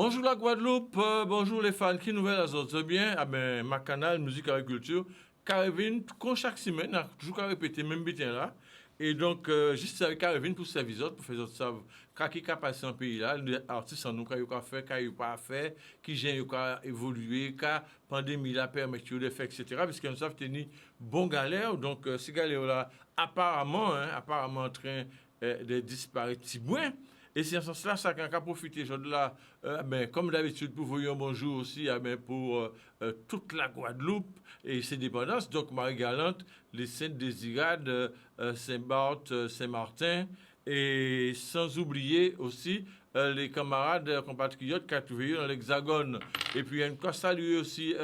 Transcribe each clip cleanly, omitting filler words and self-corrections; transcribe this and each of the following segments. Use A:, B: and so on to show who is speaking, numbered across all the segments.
A: Bonjour la Guadeloupe, bonjour les fans qui nous veulent bien. Ah ben, ma canal Musique Agriculture, Carvin, comme chaque semaine, a toujours qu'à répéter même bitin là. Et donc, juste avec Carvin pour servir autres, pour faire autres savent, qui a passé un pays là, les artistes en nous, qui a fait, qui a pas fait, qui j'ai évolué, qui a pandémie là, permettre de faire, etc. Parce qu'ils savent tenir bon galère. Donc, ces galères là, apparemment en train de disparaître si loin. Et c'est en ce sens-là, ça qu'on a profité aujourd'hui là, ben, comme d'habitude, pour vous un bonjour aussi pour toute la Guadeloupe et ses dépendances. Donc, Marie-Galante, les Saintes-Désirades, Saint-Barth, Saint-Martin, et sans oublier aussi les camarades compatriotes qui ont trouvé dans l'Hexagone. Et puis, une fois saluer aussi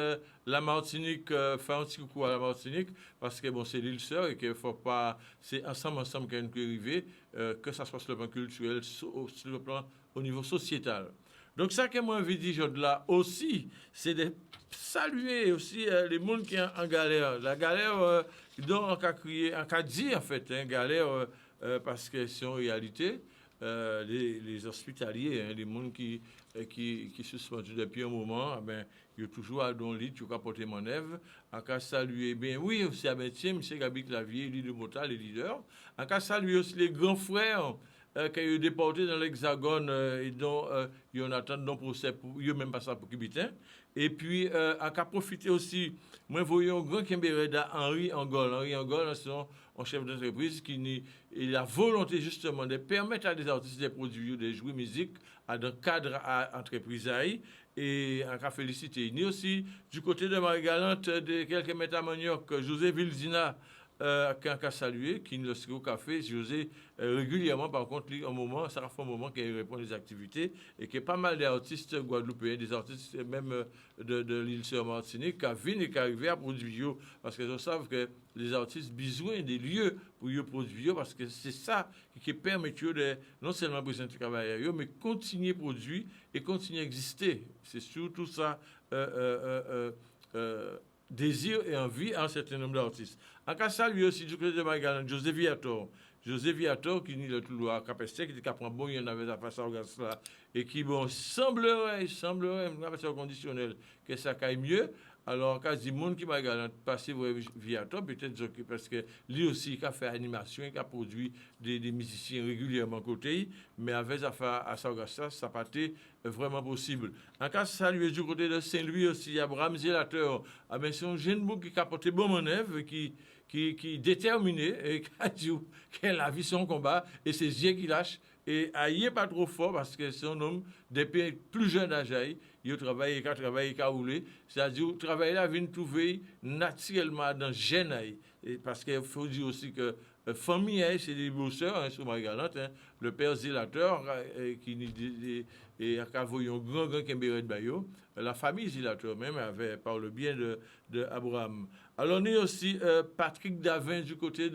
A: la Martinique, faire un petit coucou à la Martinique, parce que bon, c'est l'île sœur et qu'il faut pas. C'est ensemble qu'on peut arriver, que ça soit sur le plan culturel, sur le plan au niveau sociétal. Donc, ça que moi, envie de dire là aussi, c'est de saluer aussi les gens qui sont en galère. La galère, dont on a crié, on a dit en fait, hein, galère, parce que c'est en réalité. Les hospitaliers, hein, les gens qui sont suspendus depuis un moment, ben, il y a toujours à don lit, tu peux porter mon œuvre. En cas saluer, bien oui, aussi à métier, M. Gabi Clavier, Elie de Mota, les leaders. En cas saluer aussi les grands frères qui ont déportés dans l'Hexagone et dont ils en attendent d'un procès pour eux même pas ça pour Kibitin. Et puis, en cas profiter aussi, moi, voyons un grand Kimbéreda, Henri Angol, c'est un chef d'entreprise qui a la volonté justement de permettre à des artistes de produire, de jouer musique dans un cadre à entreprise. Et en cas féliciter. Ni aussi, du côté de Marie-Galante, de quelques métamaniaques, José Vilzina, qu'un salué, qui ne le café, José, régulièrement, par contre, ça fait un moment qu'il répond des activités et qu'il y a pas mal d'artistes guadeloupéens, des artistes même de l'île sur Martinique, qui viennent et qui arrivent à produire, parce qu'ils savent que les artistes ont besoin des lieux pour y produire, parce que c'est ça qui permet de non seulement présenter le travail, mais continuer à produire et continuer à exister. C'est surtout ça. Désir et envie à un certain nombre d'artistes. En cas ça, lui aussi, du côté de Marie-Galante, José Viator, qui n'est le Toulouse à Capesté, qui prend bon, il y en avait à passer au gaz là, et qui, bon, semblerait, au conditionnel, que ça caille mieux. Alors, en cas du monde qui m'a passé Viator, peut-être parce que lui aussi, il a fait animation, il a produit des musiciens régulièrement côté, mais avec affaire à Saint-Augustin, ça n'a pas été vraiment possible. En cas ça, lui du côté de Saint-Louis aussi, Abraham Zélateur, c'est un jeune bouc qui a porté bon manœuvre, qui est déterminé et qui a dit que la vie c'est un combat et c'est yeux qui lâche et aïe pas trop fort parce que c'est un homme depuis plus jeune âge il travaille il a roulé c'est-à-dire travailler là vient trouver naturellement dans gène parce qu'il faut dire aussi que famille c'est des bosseurs hein, sur Marie-Galante hein, le père Zélateur qui et à voyons grand Kemberet Bayo la famille Zélateur même avait par le bien de Abraham. Alors on est aussi Patrick Davin du côté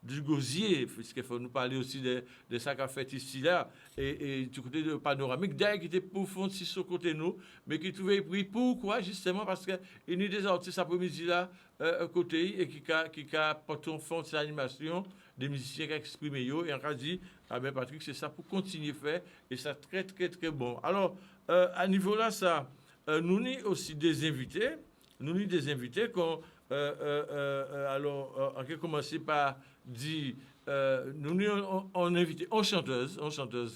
A: du Gosier puisqu'il faut nous parler aussi de ça qu'a fait ici là et du côté de Panoramique d'ailleurs qui était pour fond si sur côté nous mais qui trouvait pris pourquoi justement parce que il y a des artistes après-midi là à côté et qui a porté en fond cette animation des musiciens qui expriment et on a dit ah ben Patrick c'est ça pour continuer à faire et ça très très très bon. Alors à niveau là ça nous avons aussi des invités qu'on alors on va commencer par dire nous on invité une chanteuse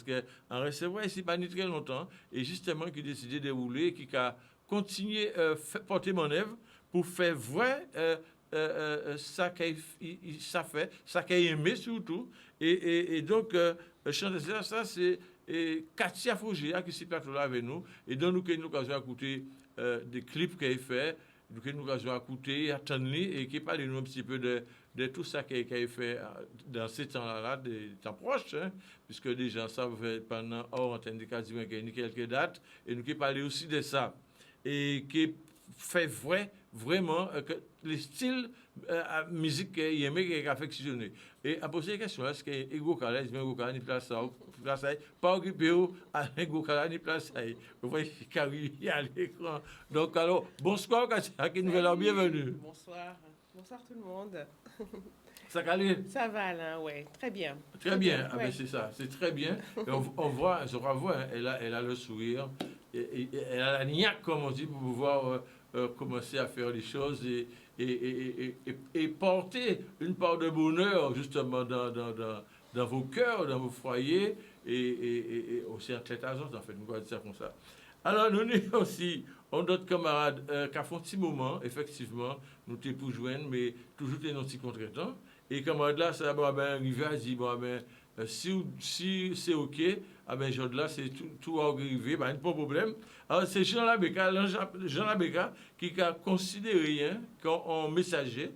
A: qui en recevoir ici pas ni très longtemps et justement qui a décidé de rouler qui a continué porter mon œuvre pour faire vrai ça qu'elle aimé surtout et donc chanteuse ça c'est Katia Fougia qui s'est plateau là avec nous et donc nous avons l'occasion d'écouter des clips qu'elle fait nous avons l'occasion d'écouter attendre et qui parle nous un petit peu de tout ça qu'elle fait dans ces temps-là des temps proches hein, puisque les gens savent pendant hors antenne de quasiment qu'il y a quelques dates et nous qui parler aussi de ça et qui fait vraiment que les styles musique qu'il aimait qu'il a affectionné et à poser la question est-ce que Ego Kala ni place pas occupé à Ego Kala ni place vous voyez qu'il à l'écran donc alors bonsoir Katia qui nous fait la bienvenue.
B: Bonsoir tout le monde.
A: Ça calme?
B: Ça va Alain, ouais, très bien.
A: Très bien, ah ben c'est ça, c'est très bien. Et on voit, je revois, elle a le sourire elle a la niaque, comme on dit, pour pouvoir commencer à faire les choses et porter une part de bonheur, justement, dans vos cœurs, dans vos foyers, et aussi en tête à en fait, nous allons dire ça comme ça. Alors, nous avons aussi d'autres camarades qui font un petit moment, effectivement, nous t'es pour joindre, mais toujours t'es dans petit contretemps. Et camarades là, ça va arriver à dire, bon, ben, si c'est OK, ah ben, genre là, c'est tout arrivé, ben, pas de problème. Alors, c'est Jean Labéca qui a considéré qu'un messager,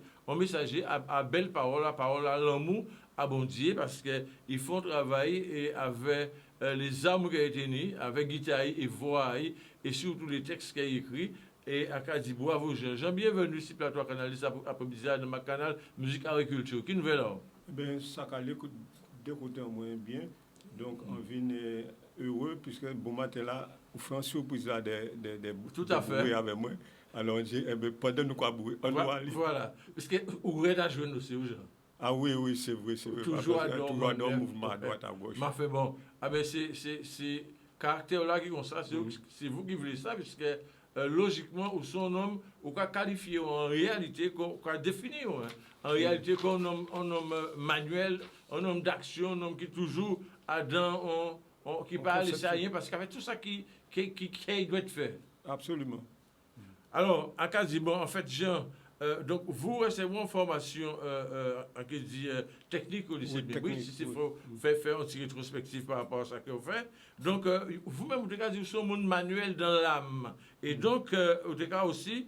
A: à belle parole, la parole à l'amour, à bon Dieu, parce qu'ils font travail et avec les armes qui ont été nées, avec guitare et voix, et surtout les textes qu'il a écrits. Et à dit bravo Jean. Jean, bienvenue sur Plateau Canal, après dans ma canal Musique Agriculture. Qui nouvelle alors?
C: Ben, ça a l'écoute de côté moins bien. Donc, on vient heureux, puisque bon matin là, on fait une surprise là des
A: tout à fait
C: avec moi. Alors, on dit, eh ben, pendant nous quoi bouger, on doit aller.
A: Voilà. Parce que vous êtes à jouer aussi aux gens.
C: Ah oui, oui, c'est vrai, c'est vrai.
A: Toujours
C: dans le mouvement à droite à gauche.
A: M'a fait bon. Ah ben, c'est caractère là qui comme ça, c'est vous qui voulez ça, puisque logiquement, ou son homme, ou qu'a qualifié en réalité, qu'a défini en réalité comme un homme manuel, un homme d'action, un homme qui toujours a dans, qui parle les rien, parce qu'avec tout ça qui doit être fait.
C: Absolument.
A: Alors, à cas bon, en fait, Jean, donc vous recevez une formation technique au lycée de Bébé, si c'est faut faire un petit rétrospectif par rapport à ce que vous faites. Donc, vous-même, vous avez un monde manuel dans l'âme. Et donc, vous avez aussi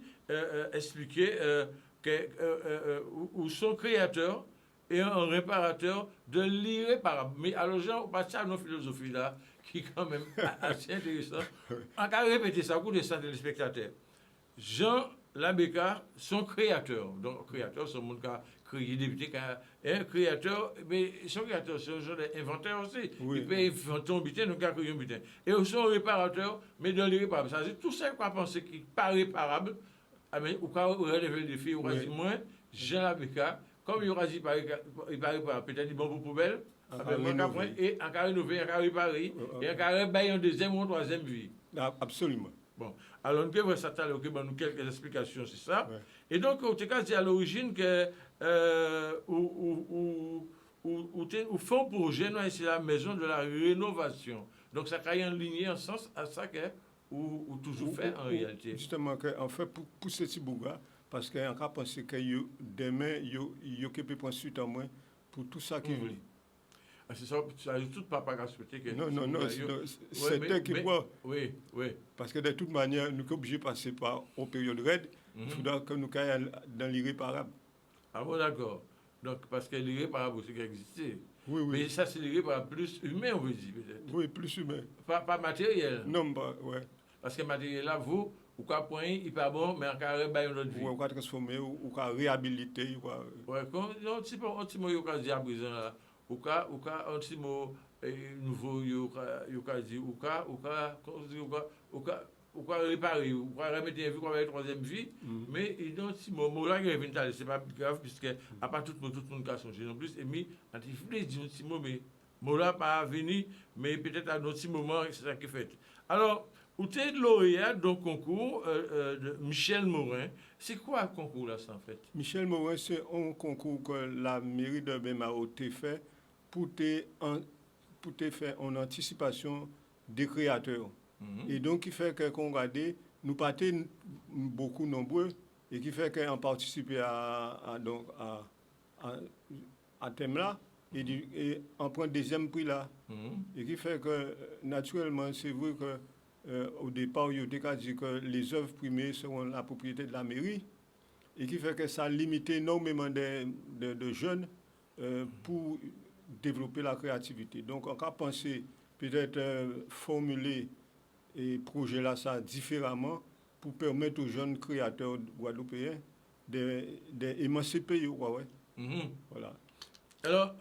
A: expliqué que vous sont créateurs et un réparateur de l'irréparable. Mais alors, Jean, on passe à nos philosophies là, qui est quand même assez intéressant. On va répéter ça pour les téléspectateurs. Jean Labéca, son créateur. Donc, créateur, c'est le monde qui a créé des petits. Un créateur, mais son créateur, c'est un genre d'inventeur aussi.
C: Oui.
A: Il peut inventer un butin, donc il a créé un butin. Et aussi un réparateur, mais dans l'irréparable. Ça veut dire tout ça qu'on pense qui n'est pas réparable, ou quand on relève le défi, on va dire, moi, Jean Labéca, comme il aura dit, il paraît pas, peut-être il bon pour poubelle, et en cas rénové, en cas réparé, et en cas réparé en deuxième ou en troisième vie.
C: Absolument.
A: Bon, alors nous devons s'attendre à quelques explications sur ça.
C: Ouais.
A: Et donc, au cas dit à l'origine que ou fait un projet, c'est la maison de la rénovation. Donc, ça crée un ligne en sens à ça que ou toujours fait en réalité.
C: Justement, en fait, pour ce petit bouga, parce qu'on a pensé que demain, il peut prendre suite en moins pour tout ça qu'il voulait.
A: C'est ça, tout papa qui a souhaité que...
C: Non, c'est qui voit.
A: Oui.
C: Parce que de toute manière, nous sommes obligés de passer par une période raide. Il faudra que nous soyons dans l'irréparable.
A: Ah bon, d'accord. Donc, parce que l'irréparable aussi qui existait.
C: Oui.
A: Mais ça, c'est l'irréparable plus humain, on veut dire, peut-être.
C: Oui, plus humain.
A: Pas matériel.
C: Non, bah, ouais.
A: Parce que matériel là, vous pouvez point, il n'est pas bon, mais en carré, il y a une autre vie.
C: Ou on transformer, ou on réhabiliter.
A: Oui, quand on petit mot, il y a dit à présent là. Ou un petit mot nouveau, il y a dit, ou réparer, ou remettre une vie, ou une troisième vie, mais il y a un petit mot là qui est venu, c'est pas grave, puisque à part tout le monde qui a changé non plus, et mis, quand il voulait dire un petit mot, mais mot là pas venu, mais peut-être à un petit moment, c'est ça qui est fait. Alors, vous êtes lauréat d'un concours de Michel Morin. C'est quoi le concours là, ça, en fait?
C: Michel Morin, c'est un concours que la mairie de Bemao a fait pour te faire en anticipation des créateurs. Et donc, qui fait qu'on regarde, nous partons beaucoup nombreux, et qui fait qu'on participe à thème là, et on prend deuxième prix là. Et qui fait que, naturellement, c'est vrai que au départ, il y a dit que les œuvres primées seront la propriété de la mairie, et qui fait que ça limite énormément de jeunes pour développer la créativité. Donc, on a pensé peut-être formuler et projet là ça différemment pour permettre aux jeunes créateurs guadeloupéens d'émanciper. Ouais. Voilà.
A: Alors,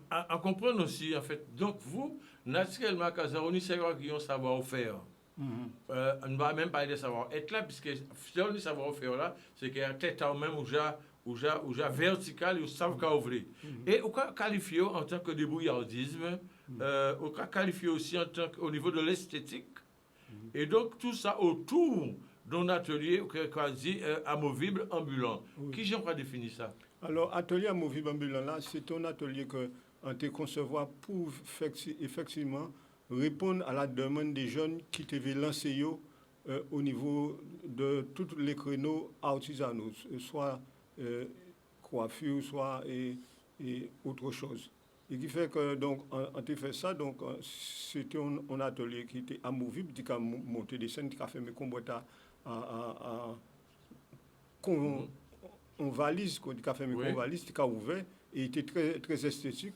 A: à comprendre aussi, en fait, donc vous, naturellement, Casaroni, c'est quoi qui ont savoir-faire. On ne va même pas de savoir-être là, puisque le savoir-faire là, c'est qu'il y a une tête en même ou vertical, ou savent qu'à ouvrir. Et on peut qualifier en tant que débrouillardisme, on peut qualifier aussi au niveau de l'esthétique, Et donc, tout ça autour d'un atelier quasi amovible ambulant. Qui j'ai encore défini ça?
C: Alors, atelier amovible ambulant, là, c'est un atelier que on été concevoir pour effectivement répondre à la demande des jeunes qui devaient lancer au niveau de tous les créneaux artisanaux, soit coiffure, soit et autre chose. Et qui fait que donc on a fait ça, donc c'était un atelier qui était amovible, qui a monté des scènes, qui a fait mes combats on valise, qui a fait mes valise, qui a ouvert, et était très très esthétique.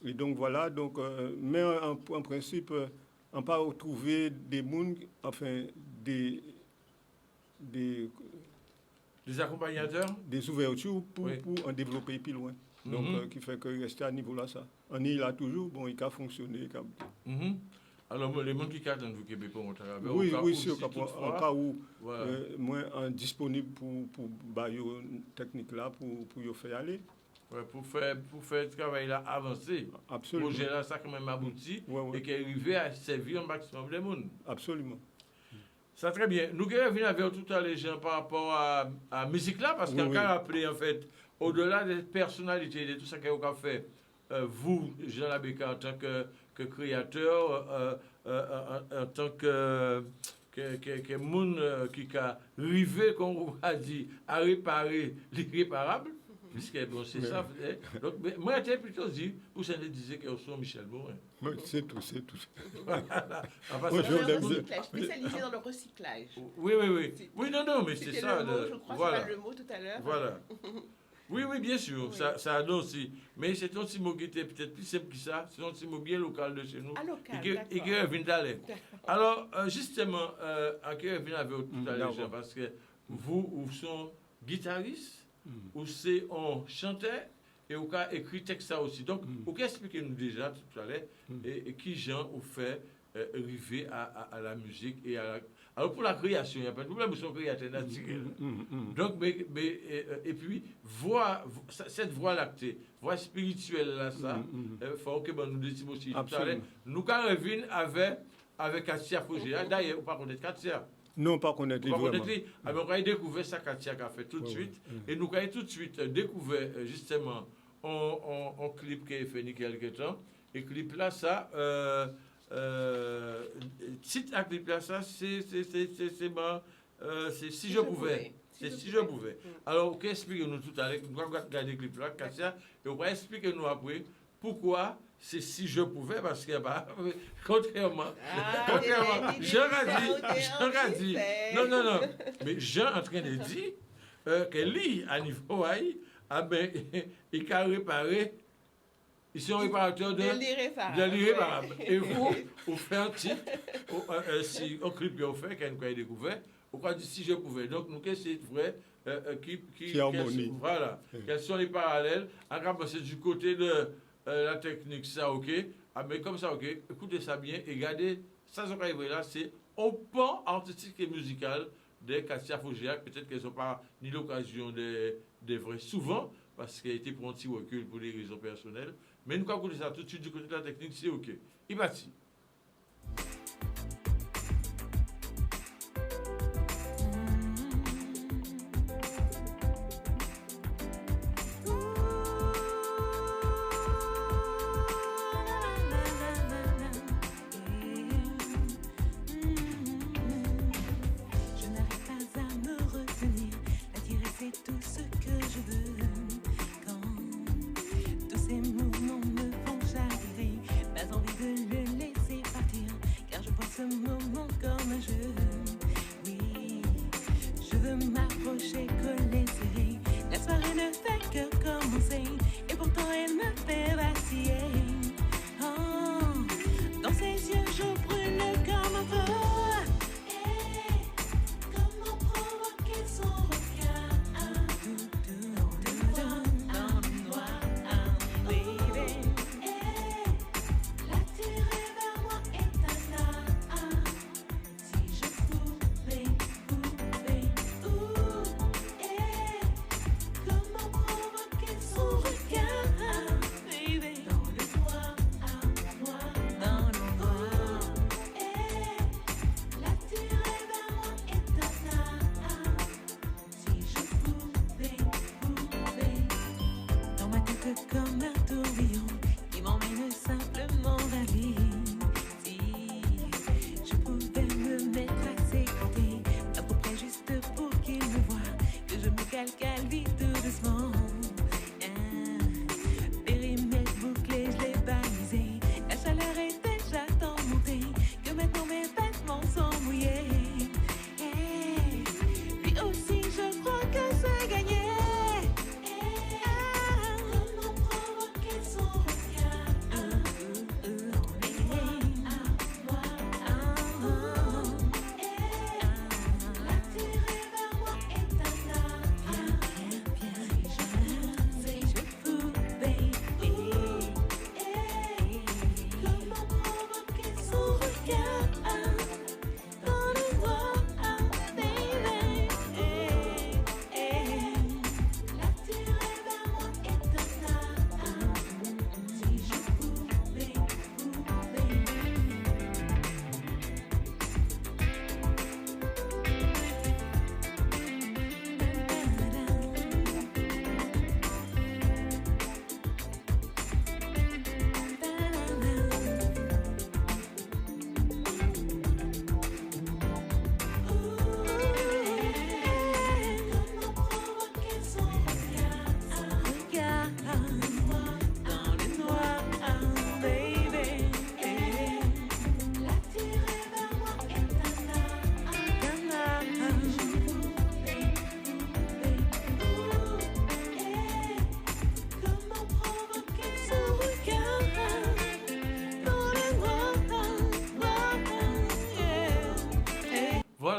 C: Et donc voilà, donc mais en principe, on pas retrouver des mondes, enfin des
A: accompagnateurs,
C: des ouvertures pour en développer plus loin. Donc qui fait que rester à niveau là ça. On est là toujours, bon, il a fonctionné.
A: Alors les gens qui attendent vous Québec pour monter à
C: oui, c'est en cas où moi disponible pour bailler technique là pour faire aller.
A: Ouais, pour faire le travail là avancer.
C: Absolument.
A: Projet là, ça quand même abouti et qui arrive à servir un maximum de monde.
C: Absolument.
A: Ça très bien. Nous allons venir avec tout à les gens par rapport à la musique là, parce qu'on a rappelé en fait, au-delà des personnalités, de tout ça qu'on a fait, vous, Jean Labéka, en tant que créateur, en tant que monde qui a arrivé, comme on a dit, à réparer l'irréparable. Puisque bon, c'est ça. Donc, moi, j'étais plutôt dit, vous savez, disait que sont Michel Bourrin.
C: C'est tout.
B: Spécialisé dans le recyclage.
A: Oui. Oui, non, mais c'est ça.
B: Je crois que c'est pas le mot tout à l'heure.
A: Voilà. Oui, bien sûr, ça a aussi. Mais c'est un petit mot qui était peut-être plus simple que ça. C'est un petit mot bien local de chez nous. Et qui revient d'aller. Alors, justement, à qui revient avec tout à l'heure, parce que vous sont guitaristes, ou c'est un chanteur, et vous avez écrit texte ça aussi. Donc, vous expliquez-nous déjà tout à l'heure, et qui gens vous fait arriver à la musique et à la... Alors pour la création, il n'y a pas de problème, vous êtes créateur naturel. Donc, et puis, cette voix lactée, voix spirituelle là, ça, il faut que nous disions aussi tout à l'heure. Nous revenons avec Katia Fougéa. D'ailleurs, vous ne connaissez pas Katia.
C: Non, pas connaître vraiment.
A: Alors, on a découvert ça Katia a fait tout de suite. Et nous avons tout de suite découvert justement un clip qui a fait il y a quelques temps. Et clip là, ça... titre à clip là, ça, c'est Si je pouvais. C'est Si je pouvais. Alors, expliquez-nous tout à l'heure, nous allons regarder le clip là, Katia, et on va expliquer nous après pourquoi c'est Si je pouvais, parce que, contrairement, Jean a dit, non, mais Jean en train de dire que lui, à niveau Haïti, il a réparé. Ils sont réparateurs de l'irréparable. Et vous faites un titre, si on clip qu'on fait, qu'on a découvert, on a dit Si je pouvais. Donc, nous, qu'est-ce que c'est vrai qui
C: harmonie.
A: Voilà. Quels sont les parallèles? C'est du côté de la technique, ça, ok. Mais comme ça, ok. Écoutez ça bien et regardez, ça, ce qu'on a là, c'est un pan artistique et musical de Katia Fougéa. Peut-être qu'elles n'ont pas ni l'occasion de vrai souvent, parce qu'elle était pour un petit recul pour des raisons personnelles. Mais nous, quand on dit ça tout de suite du côté de la technique, c'est OK. Il va y.
D: Ces mouvements me font chavirer, pas envie de le laisser.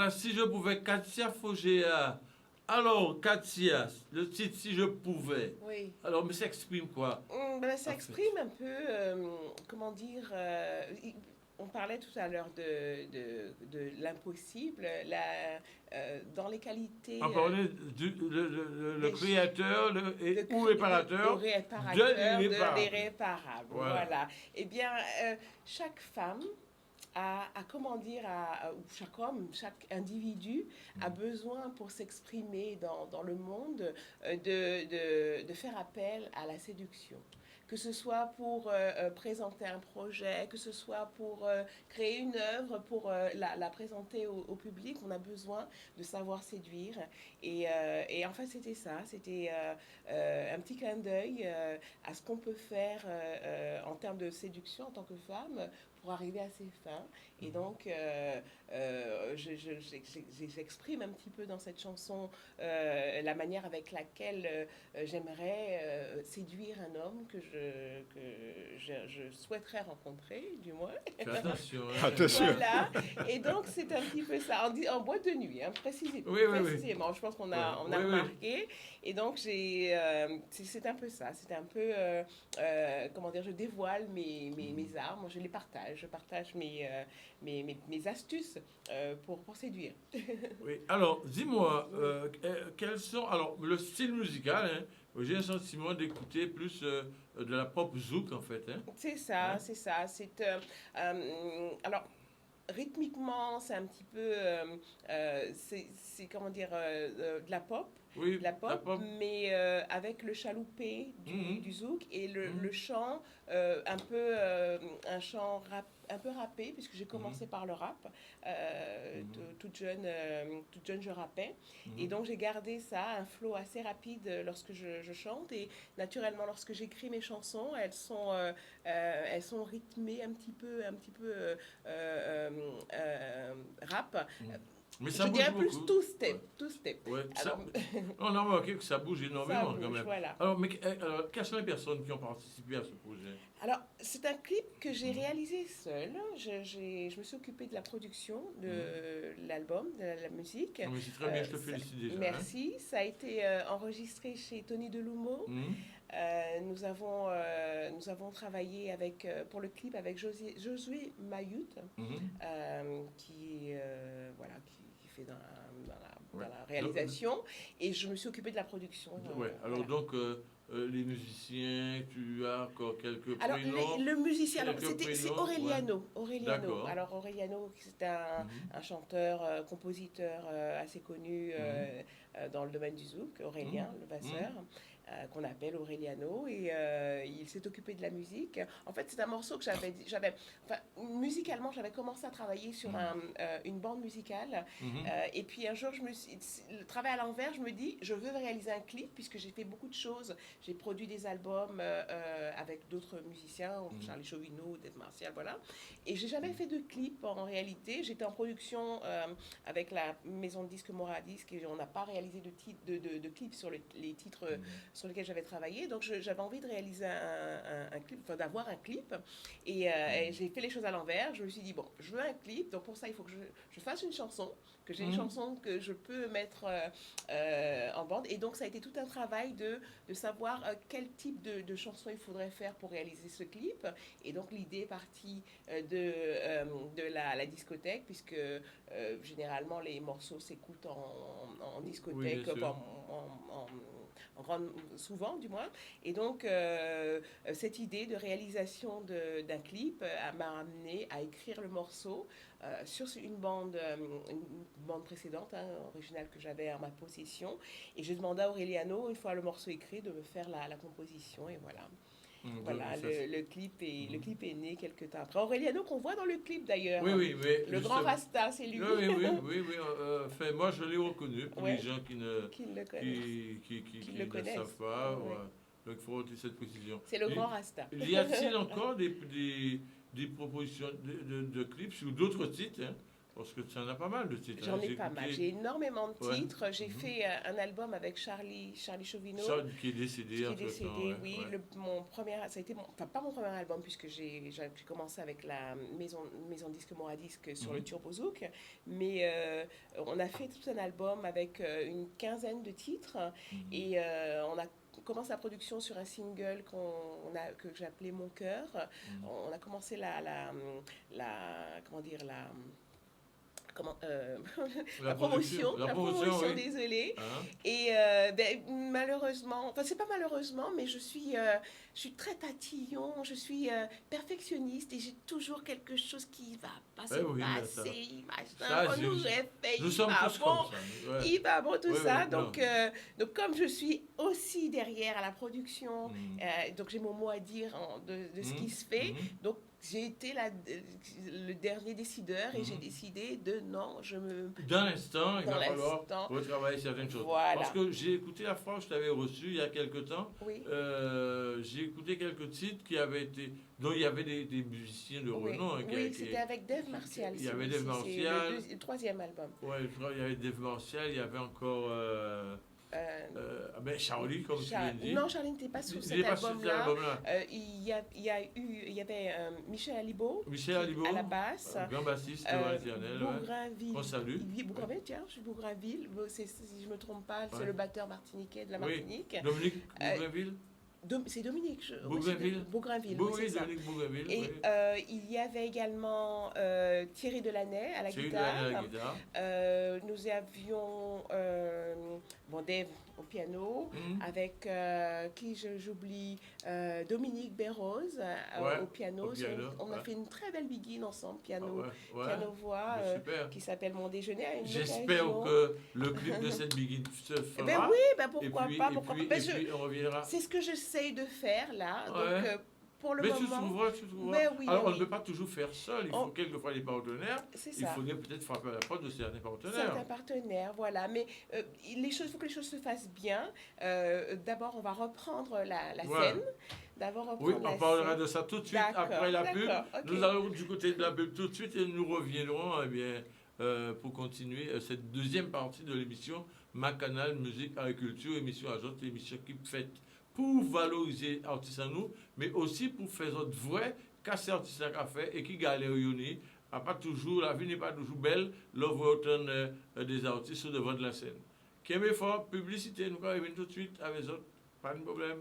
A: voilà, si je pouvais, Katia Fogéa. Alors, Katia, le titre Si je pouvais.
B: Oui.
A: Alors, mais ça exprime quoi?
B: Ça exprime un peu, comment dire, on parlait tout à l'heure de l'impossible, dans les qualités...
A: On parlait le créateur ou réparateur
B: de l'irréparable. Voilà. Eh bien, chaque femme comment dire, ou chaque homme, chaque individu a besoin pour s'exprimer dans le monde de faire appel à la séduction. Que ce soit pour présenter un projet, que ce soit pour créer une œuvre, pour la présenter au public, on a besoin de savoir séduire. Et en fait, c'était ça, c'était un petit clin d'œil à ce qu'on peut faire en termes de séduction en tant que femme pour arriver à ses fins. Et donc, j'exprime un petit peu dans cette chanson la manière avec laquelle j'aimerais séduire un homme que je souhaiterais rencontrer, du moins.
A: Fais attention.
C: Attention.
B: Voilà. Et donc, c'est un petit peu ça, en boîte de nuit, hein, précisément.
A: Oui.
B: Je pense qu'on a remarqué. Et donc, c'est un peu ça. C'est un peu, comment dire, je dévoile mes armes, je les partage. Je partage mes astuces pour séduire.
A: Oui. Alors, dis-moi, quels sont... Alors, le style musical, hein, j'ai un sentiment d'écouter plus de la pop zouk, en fait. Hein.
B: C'est ça, c'est ça. Alors, rythmiquement, c'est un petit peu... c'est comment dire, de la pop.
A: Oui,
B: de la pop. Mais avec le chaloupé du zouk et le chant, un chant un peu rappé, puisque j'ai commencé par le rap. Toute jeune, je rappais. Et donc, j'ai gardé ça, un flow assez rapide lorsque je chante. Et naturellement, lorsque j'écris mes chansons, elles sont rythmées un petit peu rap.
A: Mais ça
B: je
A: bouge
B: dirais
A: beaucoup.
B: plus two-step.
A: Ouais,
B: Alors,
A: on a remarqué que ça bouge énormément quand même.
B: Voilà.
A: Alors, quelles sont les personnes qui ont participé à ce projet?
B: Alors, c'est un clip que j'ai réalisé seule. Je me suis occupée de la production de l'album, de la musique.
A: Non, mais c'est très bien, je te félicite déjà.
B: Merci. Hein. Ça a été enregistré chez Tony Delumeau. Nous avons travaillé pour le clip avec Josué Mayout, qui fait dans la réalisation. Et je me suis occupée de la production.
A: Alors donc, les musiciens, tu as encore quelques prénoms?
B: Alors, le musicien, c'est Aureliano.
A: D'accord.
B: Alors, Aureliano, c'est un chanteur, compositeur assez connu dans le domaine du zouk, Aurélien, le basseur. Qu'on appelle Aureliano, et il s'est occupé de la musique. En fait, c'est un morceau que musicalement, j'avais commencé à travailler sur une bande musicale, et puis un jour, le travail à l'envers, je me dis, je veux réaliser un clip, puisque j'ai fait beaucoup de choses. J'ai produit des albums avec d'autres musiciens, Charlie Chauvineau, Dave Martial, voilà. Et j'ai jamais fait de clip, en réalité. J'étais en production avec la maison de disques Moradisc, et on n'a pas réalisé de clip sur les titres sur lesquels j'avais travaillé. Donc, j'avais envie de réaliser un clip, enfin, d'avoir un clip. Et j'ai fait les choses à l'envers. Je me suis dit, bon, je veux un clip. Donc, pour ça, il faut que je fasse une chanson, que j'ai une chanson que je peux mettre en bande. Et donc, ça a été tout un travail de savoir quel type de chanson il faudrait faire pour réaliser ce clip. Et donc, l'idée est partie de la discothèque, puisque généralement, les morceaux s'écoutent en discothèque, souvent du moins. Et donc, cette idée de réalisation d'un clip m'a amené à écrire le morceau sur une bande précédente, originale que j'avais en ma possession. Et j'ai demandé à Aureliano, une fois le morceau écrit, de me faire la composition. Et voilà. Voilà, le clip est né quelques temps après. Aureliano, qu'on voit dans le clip d'ailleurs.
A: Oui.
B: Le grand Rasta, c'est lui.
A: Oui. Moi, je l'ai reconnu pour les gens qui ne
B: connaissent.
A: savent pas. Donc, il faut retenir cette précision.
B: C'est le grand Rasta.
A: Y a-t-il encore des propositions de clips sur d'autres titres? Parce que tu en as pas mal de titres.
B: J'en
A: hein.
B: ai pas mal. J'ai énormément de
A: Ouais.
B: titres. J'ai fait un album avec Charlie Chauvineau.
A: Ça, qui est décédé
B: Qui est
A: entre-temps,
B: décédé,
A: ouais,
B: oui.
A: ouais.
B: Ça a été enfin pas mon premier album, puisque j'ai commencé avec la maison disque Moradisque sur le Turbo Zouk, mais on a fait tout un album avec une quinzaine de titres, et on a commencé la production sur un single que j'ai appelé Mon Cœur. On a commencé comment dire, la promotion,
A: oui.
B: désolée.
A: Hein?
B: Et malheureusement, enfin c'est pas malheureusement, mais je suis très tatillon, je suis perfectionniste et j'ai toujours quelque chose qui va pas se
A: oui,
B: passer,
A: ça,
B: machin, on nous réveille,
A: nous
B: il
A: sommes
B: va
A: tous
B: bon,
A: comme ça. Ouais.
B: il va bon, tout
A: Oui,
B: ça.
A: oui,
B: Donc comme je suis aussi derrière à la production, donc j'ai mon mot à dire de ce qui se fait, donc j'ai été le dernier décideur et j'ai décidé de non,
A: Dans l'instant, il
B: Dans
A: va falloir
B: l'instant.
A: retravailler certaines choses.
B: Voilà.
A: Parce que j'ai écouté la fois où je t'avais reçu il y a quelque temps.
B: Oui.
A: J'ai écouté quelques titres dont il y avait des musiciens de
B: Oui,
A: renom. hein,
B: oui, c'était avec Dave Martial.
A: Il y avait Dave Martial.
B: C'est le troisième album.
A: Ouais, je crois qu'il y avait Dave Martial, il y avait encore Charlie, comme tu viens de dire.
B: Non, Charlie n'était pas sur
A: Il
B: cet
A: n'est pas sur cet
B: album-là.
A: album-là.
B: Il y avait Michel Alibo,
A: Michel Alibo,
B: à la basse.
A: grand bassiste traditionnel.
B: Bourgrainville.
A: On salue.
B: Bourgrainville, tiens, je suis Bourgrainville. Si je ne me trompe pas, c'est
A: Ouais.
B: le batteur martiniquais de la Martinique.
A: Dominique Bourgrainville.
B: C'est Dominique.
A: Bourgrainville.
B: Bourgrainville,
A: Oui,
B: c'est ça.
A: Dominique Bourgrainville.
B: Et
A: oui.
B: il y avait également Thierry Delaney à la
A: Thierry
B: guitare.
A: Delaney à la guitare.
B: Nous avions Dave au piano, avec qui j'oublie, Dominique Berrose
A: Ouais,
B: au piano.
A: au piano,
B: On a
A: ouais.
B: fait une très belle biguine ensemble,
A: Ah ouais, ouais.
B: piano-voix,
A: Mais super.
B: qui s'appelle Mon déjeuner à une
A: J'espère
B: occasion.
A: que le clip de cette biguine se fera.
B: Ben oui, ben pourquoi
A: et puis,
B: pas,
A: et
B: pourquoi
A: puis,
B: pas.
A: et puis on reviendra.
B: C'est ce que j'essaye de faire là.
A: Ouais.
B: Donc pour le
A: Mais
B: moment.
A: tu trouveras.
B: Ben oui,
A: Alors, on
B: oui.
A: ne peut pas toujours faire seul. Il faut quelquefois des partenaires.
B: C'est
A: Il
B: ça.
A: faudrait peut-être frapper à la porte de certains partenaires.
B: Certains partenaires, voilà. Mais il faut que les choses se fassent bien. D'abord, on va reprendre la
A: Ouais.
B: scène. D'abord,
A: Oui,
B: reprendre la
A: on parlera
B: scène.
A: de ça tout de suite
B: D'accord,
A: après la pub.
B: d'accord, ok.
A: Nous allons du côté de la pub tout de suite et nous reviendrons pour continuer cette deuxième partie de l'émission Ma Canal Musique Agriculture, émission à autres, émission qui fait pour valoriser l'artiste en nous, mais aussi pour faire autre vrai qu'à artiste à fait et qui galère pas toujours, la vie n'est pas toujours belle, l'ouvre autant des artistes sur devant de la scène. Quel fort, publicité, nous arrivons tout de suite avec eux, pas de problème.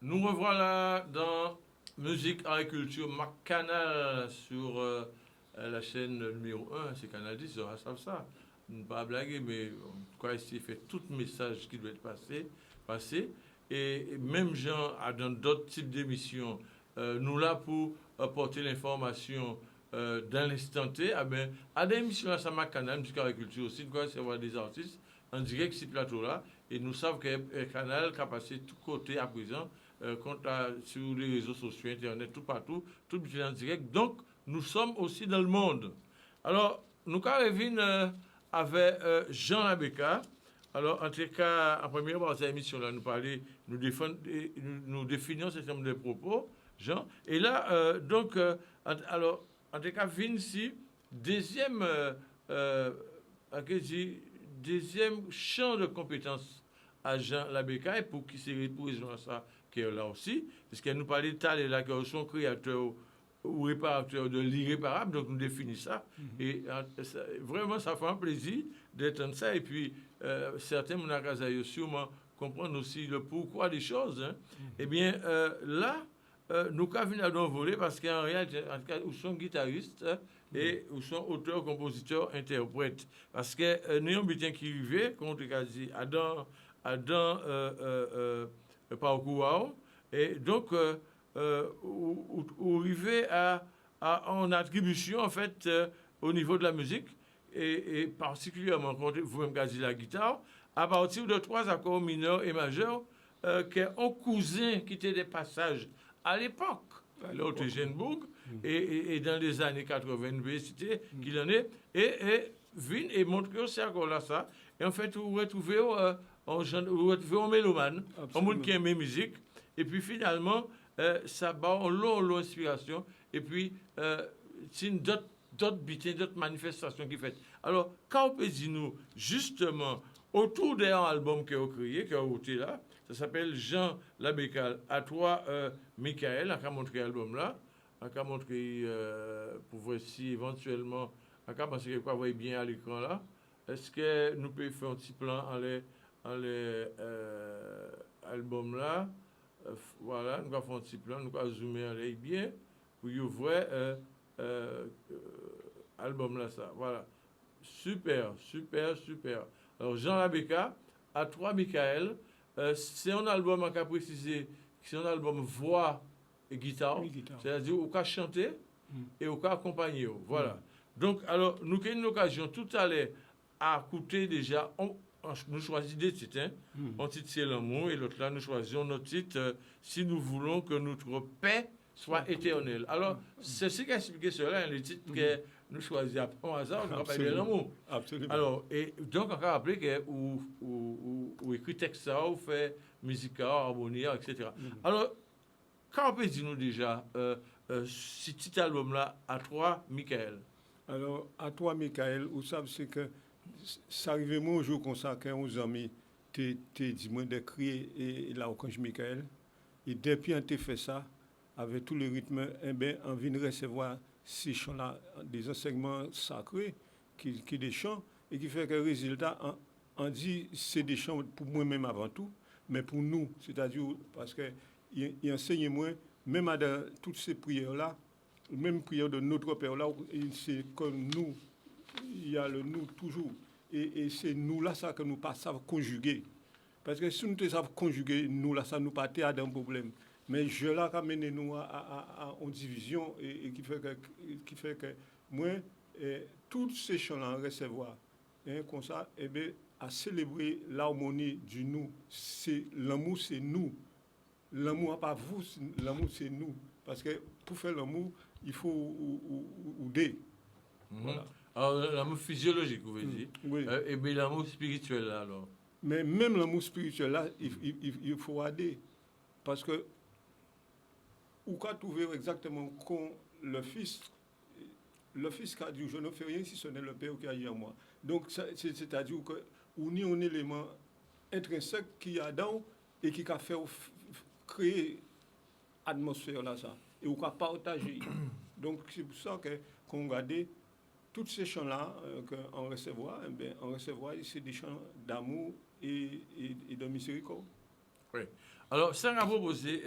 A: Nous revoilà dans Musique Agriculture, ma canal sur la chaîne numéro 1, c'est Canal 10, on savent ça. Ne pas blaguer, mais en tout cas, ici, il fait tout message qui doit être passé. Et même gens, dans d'autres types d'émissions, nous là pour apporter l'information dans l'instant T, à des émissions là, ça m'a canal, Musique Agriculture aussi, quoi, c'est voir des artistes en direct sur ce plateau-là. Et nous savons que le canal qui a passé tout côté à présent, sur les réseaux sociaux, Internet, tout partout, tout en direct. Donc, nous sommes aussi dans le monde. Alors, nous arrivons avec Jean Labeka. Alors, en tout cas, en première partie de l'émission, nous définissons un certain nombre de propos, Jean. Et là, alors, en tout cas, Vinci, deuxième champ de compétences à Jean Labeka, et pour qui c'est pour ça qui est là aussi, parce qu'elle nous parlait tout à l'heure là, que son créateur ou réparateur de l'irréparable, donc nous définissons ça. Et vraiment, ça fait un plaisir d'entendre ça. Et puis, certains, mon akazaï, sûrement comprendre aussi le pourquoi des choses. Hein. Eh bien, là, nous avons venir à voler parce qu'en réalité, en tout cas, nous sommes guitaristes et nous sommes auteurs, compositeurs, interprètes. Parce que nous avons bien qui vivait, comme on a dit, Adam parcours. Et donc, arriver en attribution, en fait, au niveau de la musique, et particulièrement, quand vous-même avez dit la guitare, à partir de 3 accords mineurs et majeurs, qu'un cousin qui était des passages à l'époque, l'autre Genbourg, et dans les années 80, c'était qu'il en est, et vient et montre que c'est encore là ça. Et en fait, vous retrouvez un mélomane, un monde qui aime la musique, et puis finalement, ça bat une longue inspiration, et puis c'est d'autres d'autres bitins, d'autres manifestations qui fait. Alors, quand on peut dire nous, justement, autour d'un album que vous créé, que vous avez là, ça s'appelle Jean Labécal, à toi, Michael, on a montré l'album là, on a montré, pour voir si éventuellement, on a pensé que vous voyez bien à l'écran là. Est-ce que nous pouvons faire un petit plan en les albums là? Voilà, nous allons faire un petit plan, nous allons zoomer en les bien pour y voir album là ça. Voilà. Super, super, super. Alors Jean Labéca, à toi Michael, c'est un album, on a précisé, c'est un album voix et guitare.
C: Oui, guitare.
A: C'est-à-dire on peut chanter et on peut accompagner. Voilà. Donc, alors, nous avons une occasion tout à l'heure à écouter déjà, nous choisissons des titres. Hein. Un titre c'est l'amour et l'autre là, nous choisissons notre titre si nous voulons que notre paix soit éternelle. Alors, c'est ce qui a expliqué cela, les titres que nous choisissons au hasard, on va parler de l'amour.
C: Absolument.
A: Alors, et donc, on a rappelé que ou écrit texte ça, ou fait musique, harmonie, etc. Alors, quand on peut dire nous déjà, ce petit album-là, à toi, Michael.
C: Alors, à toi, Michael, vous savez, c'est que ça arrivait moi un jour comme ça, quand aux amis, t'es dit moi d'écrire et là, quand je Michael, et depuis on t'a fait ça, avec tout le rythme, eh bien, on vient de recevoir ces chants-là, des enseignements sacrés, qui des chants, et qui fait que le résultat, on dit c'est des chants pour moi-même avant tout, mais pour nous, c'est-à-dire, parce qu'il enseigne moi, même dans toutes ces prières-là, même prière de notre Père là, c'est comme nous, il y a le nous toujours. Et c'est nous là ça que nous pas savons conjuguer. Parce que si nous ne savons conjuguer, nous là ça nous pas à un problème. Mais je là qui amène nous à une division et qui fait que moi, tous ces chants-là recevoir, comme ça, et bien, à célébrer l'harmonie du nous. C'est, l'amour, c'est nous. L'amour n'est pas vous, l'amour, c'est nous. Parce que pour faire l'amour, il faut ou deux. Voilà.
A: Alors, l'amour physiologique, vous voulez dire.
C: Oui.
A: Et bien l'amour spirituel, là, alors.
C: Mais même l'amour spirituel, là, il faut aider. Parce que, où qu'a trouvé exactement quand le Fils qui a dit, je ne fais rien si ce n'est le Père qui agit en moi. Donc, c'est-à-dire qu'on est un élément intrinsèque qui y a dedans et qui a fait créer l'atmosphère là, ça. Et on a partagé. Donc, c'est pour ça qu'on regarde tous ces chants-là qu'on recevra, eh bien, on recevra, c'est des chants d'amour et de miséricorde.
A: Oui. Alors, ça a proposé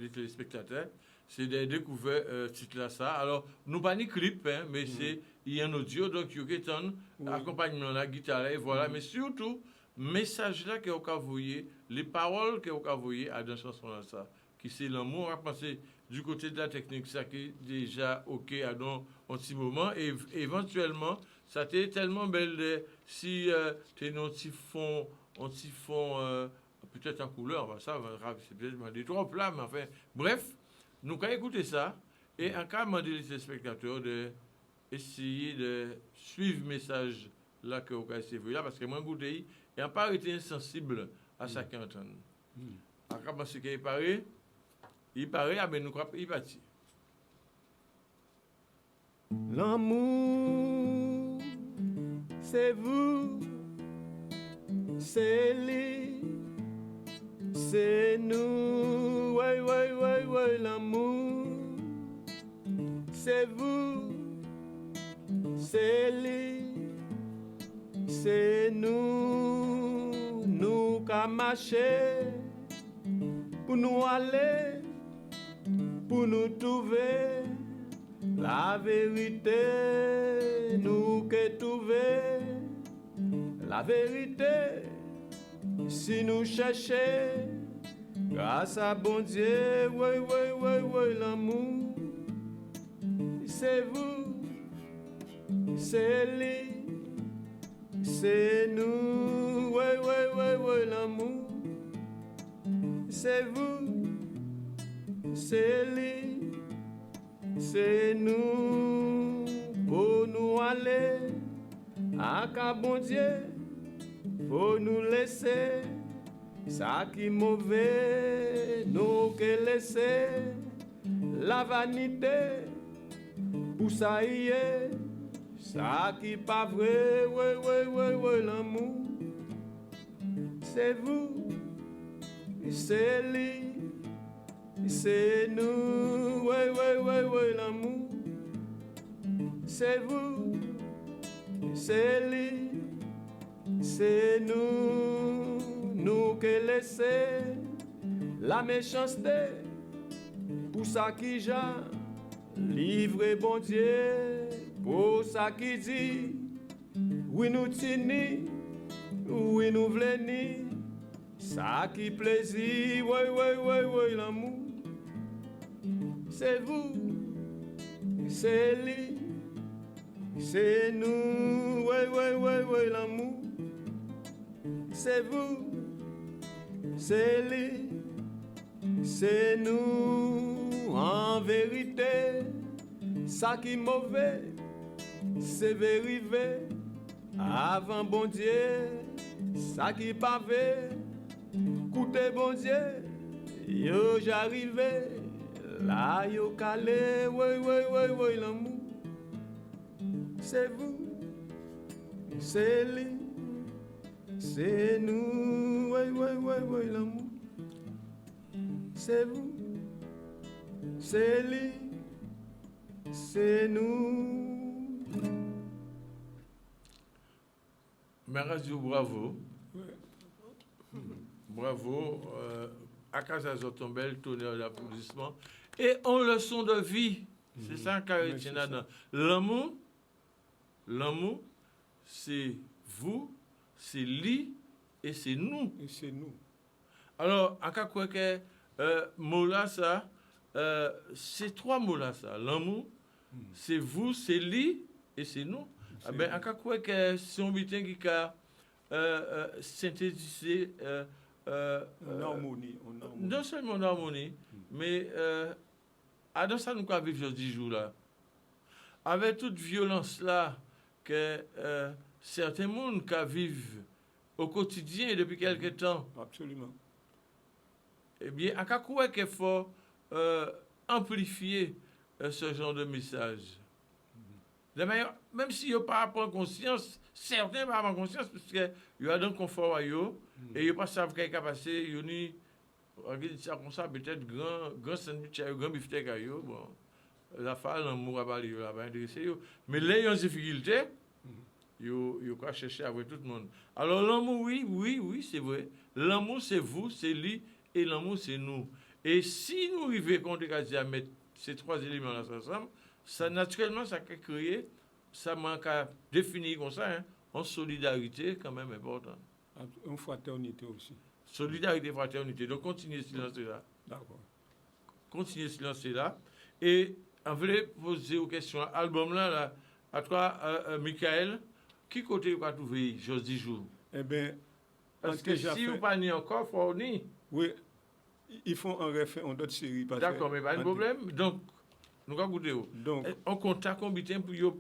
A: les téléspectateurs, c'est de découvrir titre là ça. Alors, nous pas ni clip, hein, mais il y a un audio, donc il y a un accompagnement la guitare, et voilà. Mais surtout, message là que vous envoyé, les paroles que vous envoyé à dans chanson là ça, qui c'est l'amour, on va penser du côté de la technique, ça qui est déjà ok à dans un petit moment, et éventuellement, ça t'est tellement belle si tu es un petit fond, peut-être en couleur, ça, c'est peut-être des trop plats, mais enfin, bref, nous allons écouter ça, et en cas demander les téléspectateurs d'essayer de suivre le message là que vous avez essayé là, parce que moi, écoutez, et n'a pas été insensible à ça qu'on entend. En cas de ce qu'il paraît, mais nous croyons qu'il partit.
C: L'amour, c'est vous, c'est lui, c'est nous. Ouais, l'amour, c'est vous, c'est lui, c'est nous. Nous qu'à marcher pour nous aller, pour nous trouver. La vérité, nous que trouver la vérité, si nous cherchons, grâce à bon Dieu, ouais, l'amour, c'est vous, c'est lui, c'est nous, ouais, l'amour, c'est vous, c'est lui. C'est nous, pour nous aller, à bon Dieu, pour nous laisser, ça qui est mauvais, nous que laisser, la vanité, pour ça y est, ça qui pas vrai, ouais, l'amour. C'est vous, c'est lui, c'est nous, ouais, l'amour. C'est vous, c'est lui, c'est nous que laissez la méchanceté, pour ça qui j'ai livré bon Dieu, pour ça qui dit, oui nous tini, oui nous vleni, ça qui plaisir, ouais, l'amour. C'est vous, c'est lui, c'est nous, ouais, l'amour. C'est vous, c'est lui, c'est nous, en vérité. Ça qui mauvais, c'est vérifié. Avant bon Dieu, ça qui pavé, coûtez bon Dieu, yo j'arrivais, là yo calé, ouais, l'amour. C'est vous, c'est lui, c'est nous, ouais, l'amour. C'est vous, c'est lui, c'est nous.
A: Merci, bravo. Bravo. À Casa Zotombel, tonnerre d'applaudissements. Et en leçon de vie, c'est ça qu'elle retient là-dedans. L'amour, c'est vous, c'est lui et c'est nous.
C: Et c'est nous.
A: Alors, à quoi que mot là, ça, c'est trois mots là, ça. L'amour, c'est vous, c'est lui et c'est nous. Ah ben, à quoi que si on bitin qui a synthétisé
C: en harmonie.
A: Non seulement en harmonie, mais dans ça nous avons vécu 10 jours là. Avec toute violence là que certains mondes qui vivent au quotidien et depuis quelque temps.
C: Absolument.
A: Eh bien, à quoi qu'il faut amplifier ce genre de message. De manière, même si vous pas prendre conscience, certains pas prendre conscience parce que y a dans confort à eux et ils pas savent qu'est-ce qui a passé, ils ni ça comme ça peut-être grand sandwich, grand beefsteak à eux, bon la femme l'amour à parler là pas intéressé eux, mais là ils ont des difficultés, ils quoi chercher avec tout le monde. Alors l'amour oui, c'est vrai. L'amour c'est vous, c'est lui et l'amour c'est nous. Et si nous arrivons à mettre ces trois éléments là ensemble, ça naturellement ça peut créer, ça manque à définir comme ça, en solidarité quand même important.
C: Une fraternité aussi.
A: Solidarité, fraternité. Donc continuez ce lancer là.
C: D'accord.
A: Continuez ce lancer là. Et on voulait poser une question. Album là, à toi, Michael, qui côté vous avez trouvé Josy Jour?
C: Eh bien,
A: parce que si vous pas ni encore, il faut ni.
C: Oui, ils font un refait en d'autres séries.
A: D'accord, mais pas de problème. Donc, nous allons goûter. Donc, on contacte combien pour vous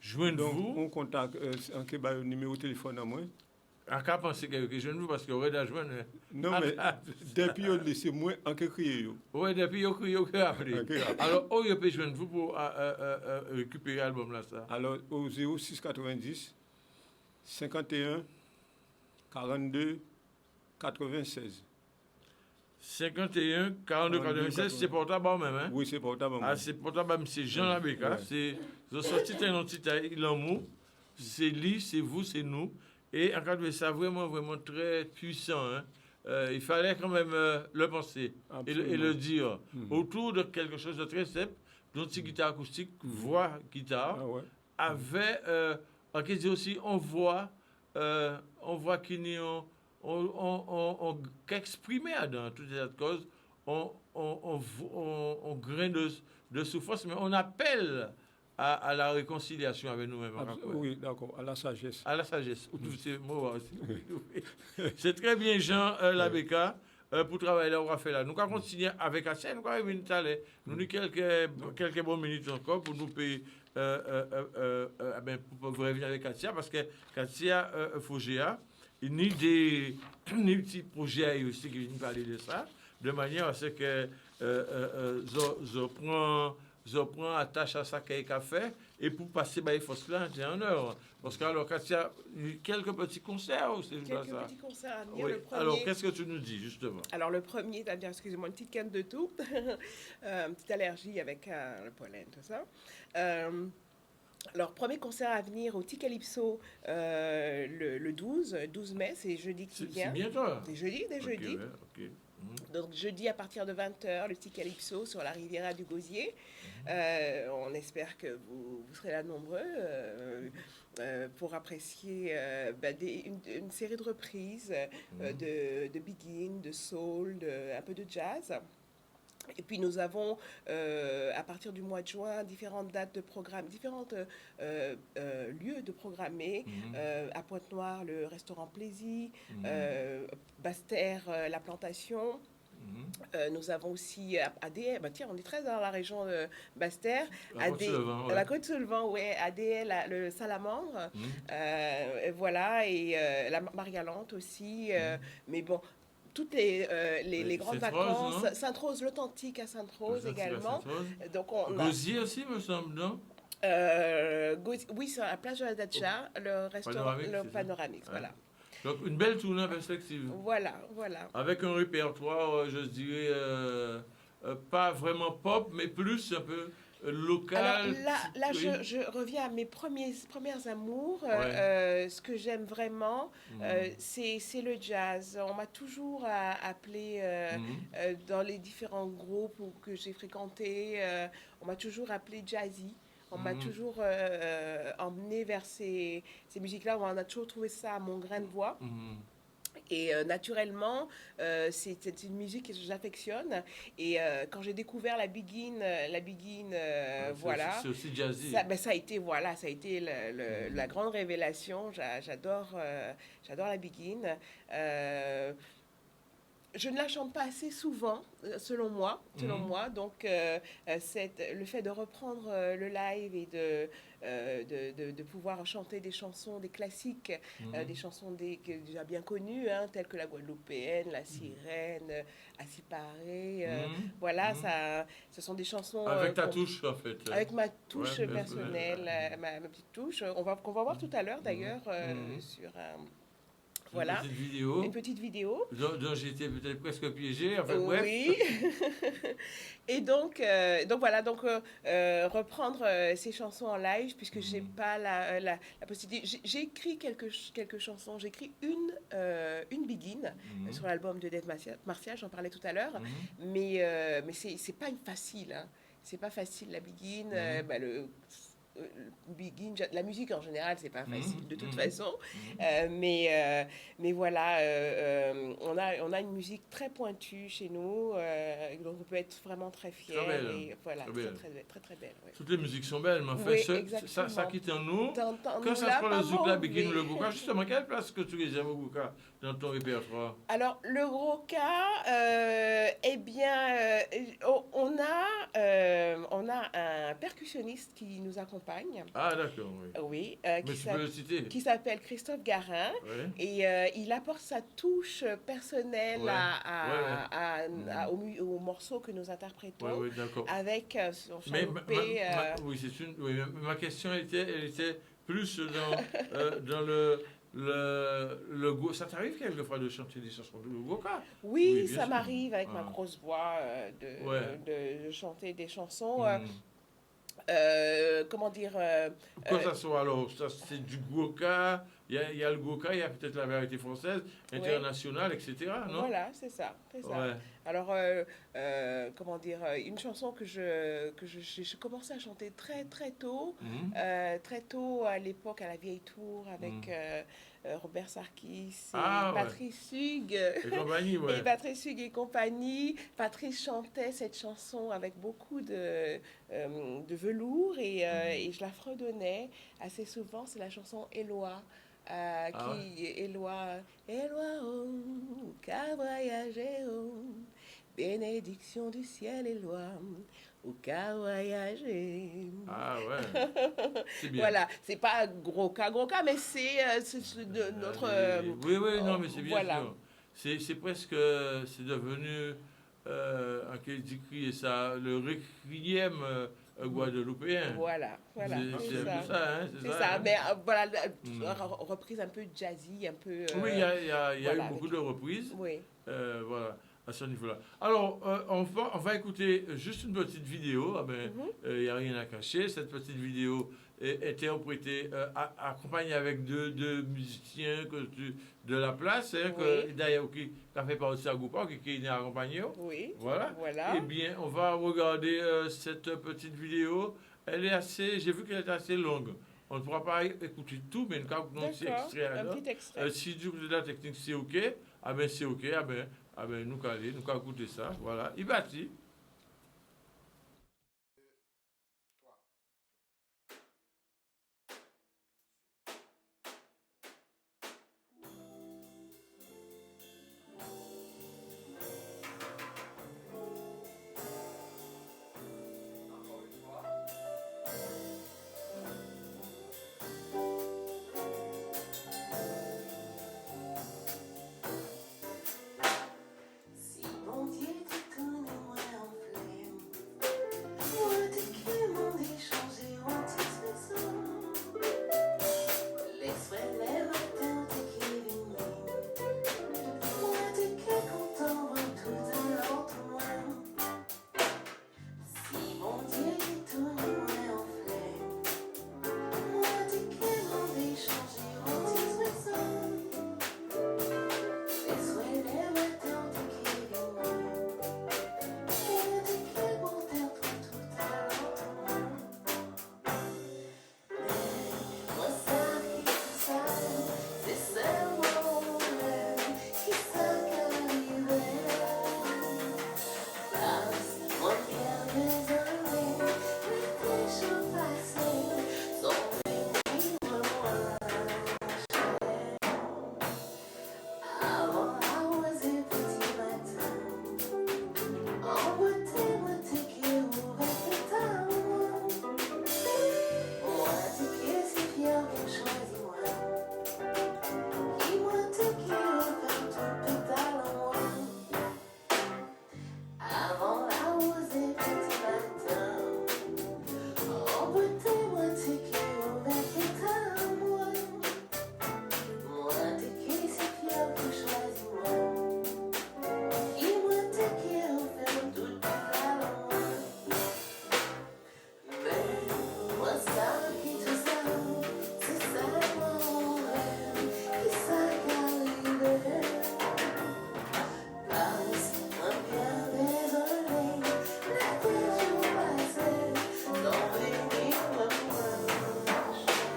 A: joindre vous?
C: On contacte en quel numéro de téléphone à moi.
A: À quoi penser que je ne veux parce que aurait d'argent.
C: Non, mais depuis vous laissez moi en que crier.
A: Oui, depuis vous criez après. Alors, où vous pouvez joindre vous pour récupérer l'album là ça?
C: Alors, au 0690 51 42 96.
A: 51 42 96, c'est portable même, hein?
C: Oui, c'est portable.
A: Ah, c'est portable, c'est Jean Labeka. C'est sorti un petit l'amour. C'est lui, c'est vous, c'est nous. Et en cas de ça, vraiment très puissant. Hein? Il fallait quand même le penser et le dire autour de quelque chose de très simple, dont une guitare acoustique, voix, guitare, avec, en question aussi, on voit qu'il y a on qu'exprimer dans toutes ces causes, on grain de souffrance, mais on appelle à la réconciliation avec nous-mêmes.
C: Oui, d'accord, à la sagesse.
A: À la sagesse. C'est très bien, Jean Labeka, pour travailler là, on va faire là. Nous allons continuer avec Katia, nous allons venir aller. Nous avons quelques bonnes minutes encore pour nous payer, pour revenir avec Katia, parce que Katia Fogéa, ni des petits projets aussi qui viennent parler de ça, de manière à ce que je prends je prends attache à ça qu'a fait et pour passer par les forces là, j'ai en heure. Parce que alors, quand il y a quelques petits concerts, c'est
B: Quelques
A: ça.
B: petits concerts à venir.
A: Oui.
B: Le premier,
A: Alors, qu'est-ce que tu nous dis, justement?
B: alors, le premier, c'est-à-dire, excusez-moi, une petite canne de tout, une petite allergie avec le pollen, tout ça. Leur premier concert à venir au Ticalypso le 12 mai, c'est jeudi qui
A: C'est
B: vient.
A: bientôt, là.
B: Des jeudis, des jeudis.
A: Ouais, ok.
B: Donc jeudi à partir de 20h, le Ticalypso sur la Riviera du Gosier. On espère que vous serez là nombreux pour apprécier une série de reprises de Begin, de soul, un peu de jazz. Et puis nous avons, à partir du mois de juin, différentes dates de programme, différents lieux de programmer. À Pointe-Noire, le restaurant Plaisir, Basse-Terre, la Plantation. Nous avons aussi ADL, tiens, on est très dans la région de Basse-Terre. La Côte-Saint-Laurent, ouais, ADL, le Salamandre, voilà, et la Marie-Galante aussi. Mais bon, toutes les grandes vacances, Sainte-Rose, l'Authentique à Sainte-Rose également. Donc
A: Gosier aussi, me semble, non?
B: Oui, sur la plage de la Dacha, le restaurant, le panoramique, voilà.
A: Donc une belle tournée perspective.
B: Voilà.
A: Avec un répertoire, je dirais, pas vraiment pop, mais plus un peu local.
B: Alors là je reviens à mes premières amours. Ce que j'aime vraiment, c'est le jazz. On m'a toujours appelé dans les différents groupes que j'ai fréquentés, on m'a toujours appelé jazzy. On m'a toujours emmené vers ces musiques-là. On a toujours trouvé ça à mon grain de voix. Et naturellement, c'est une musique que j'affectionne. Et quand j'ai découvert la Begin, voilà.
A: C'est aussi jazzy.
B: Ça a été, la grande révélation. J'adore la Begin. Je ne la chante pas assez souvent, selon moi. Donc, le fait de reprendre le live et de pouvoir chanter des chansons, des classiques, des chansons déjà bien connues, telles que la Guadeloupéenne, la Sirène, Assis Paré. Voilà, ce sont des chansons...
A: Avec ta touche, en fait.
B: Avec ma touche personnelle, ma petite touche, qu'on va voir tout à l'heure, d'ailleurs, sur... Voilà, une petite vidéo.
A: Donc j'étais peut-être presque piégé. Enfin,
B: oui. Et donc reprendre ces chansons en live, puisque j'ai pas la possibilité. J'ai écrit quelques chansons. J'ai écrit une Begin sur l'album de Dave Martial, j'en parlais tout à l'heure. Mais c'est pas facile. C'est pas facile la Begin. Begin, la musique en général c'est pas facile de toute façon, mais voilà, on a une musique très pointue chez nous, donc on peut être vraiment très fier.
A: Très belle.
B: Et voilà, très belle. Ouais.
A: Toutes les musiques sont belles, mais en fait, ça quitte en nous. Quand ça se prend le zouk, la Begin ou le Gouka, justement, quelle place que tu réserves au Gouka dans ton répertoire?
B: Alors le Gouka, eh bien, on a un percussionniste qui nous accompagne.
A: Ah d'accord,
B: oui.
A: Qui
B: s'appelle Christophe Garin, et il apporte sa touche personnelle au morceau que nous interprétons avec son chaloupé.
A: Ma question elle était plus dans le go. Ça t'arrive quelquefois de chanter des chansons de Gouka?
B: Oui, ça m'arrive avec ma grosse voix de chanter des chansons. Comment dire
A: Quoi ça soit alors, c'est du Gouka, il y a le Gouka, il y a peut-être la variété française, internationale, etc. Non?
B: Voilà, c'est ça.
A: Ouais.
B: Alors, comment dire, une chanson que j'ai commencé à chanter très tôt, à l'époque à la Vieille Tour avec Robert Sarkis et Patrice Hugues et Patrice Hugues et compagnie. Patrice chantait cette chanson avec beaucoup de velours et je la fredonnais assez souvent. C'est la chanson Éloi. Éloi, oh, qu'a voyagé, oh, bénédiction du ciel, Éloi, ou qu'a voyagé.
A: Ah ouais, c'est bien.
B: Voilà, c'est pas gros cas, mais c'est de notre...
A: non, mais c'est bien sûr. C'est presque, c'est devenu, en quel dit ça, le requiem guadeloupéen.
B: Voilà,
A: C'est
B: c'est
A: un
B: ça.
A: peu ça, hein,
B: C'est ça, mais voilà,
A: Mm.
B: reprise un peu jazzy, un peu...
A: Oui, il y a eu
B: voilà,
A: beaucoup
B: avec-
A: de reprises.
B: Oui.
A: Voilà, à ce niveau-là. Alors, on va écouter juste une petite vidéo. Ah ben,
B: Mhm.
A: il n'y a rien à cacher. Cette petite vidéo est interprétée, accompagnée avec deux musiciens de la place, hein,
B: Oui.
A: d'ailleurs, qui a fait partie de sa groupe, qui est accompagné.
B: Oui,
A: Voilà.
B: voilà.
A: Eh bien, on va regarder cette petite vidéo. Elle est assez, j'ai vu qu'elle est assez longue. On ne pourra pas écouter tout, mais nous avons un petit
B: D'accord,
A: extrait
B: un
A: alors.
B: petit extrait.
A: Si du côté de la technique c'est OK, ah ben c'est OK, ah ben nous allons nous allons écouter ça, voilà. Il bâtit.
D: Si mon Dieu te tourne moi en flemme, moi te monde échangé en saison. Laisse-moi les matins t'écrire moi te content tout un autre moi. Si mon Dieu te tourne moi en flemme, moi te monde échangé en saison. Laisse-moi les matins t'écrire moi te content tout un autre moi. Moi ça qui ça, c'est seulement qui ça qu'arrive. Passe-moi bien désolé, les jours passés sont venus moi cher. Avant à oser petit matin, en beauté moi t'es qui ouvert ta moi. Moi t'es qui c'est fier bien choisi moi. Qui moi t'es qui ouvert tout pétale en moi. Avant à oser petit matin, en beauté moi t'es qui ouvert ta moi. Moi t'es qui c'est fier bien choisi moi. Qui moi t'es qui ouvert tout pétale en moi. Mais moi ça qui tout ça, c'est seulement qui ça qu'arrive. Passe-moi bien désolé, les jours passés sont venus moi cher.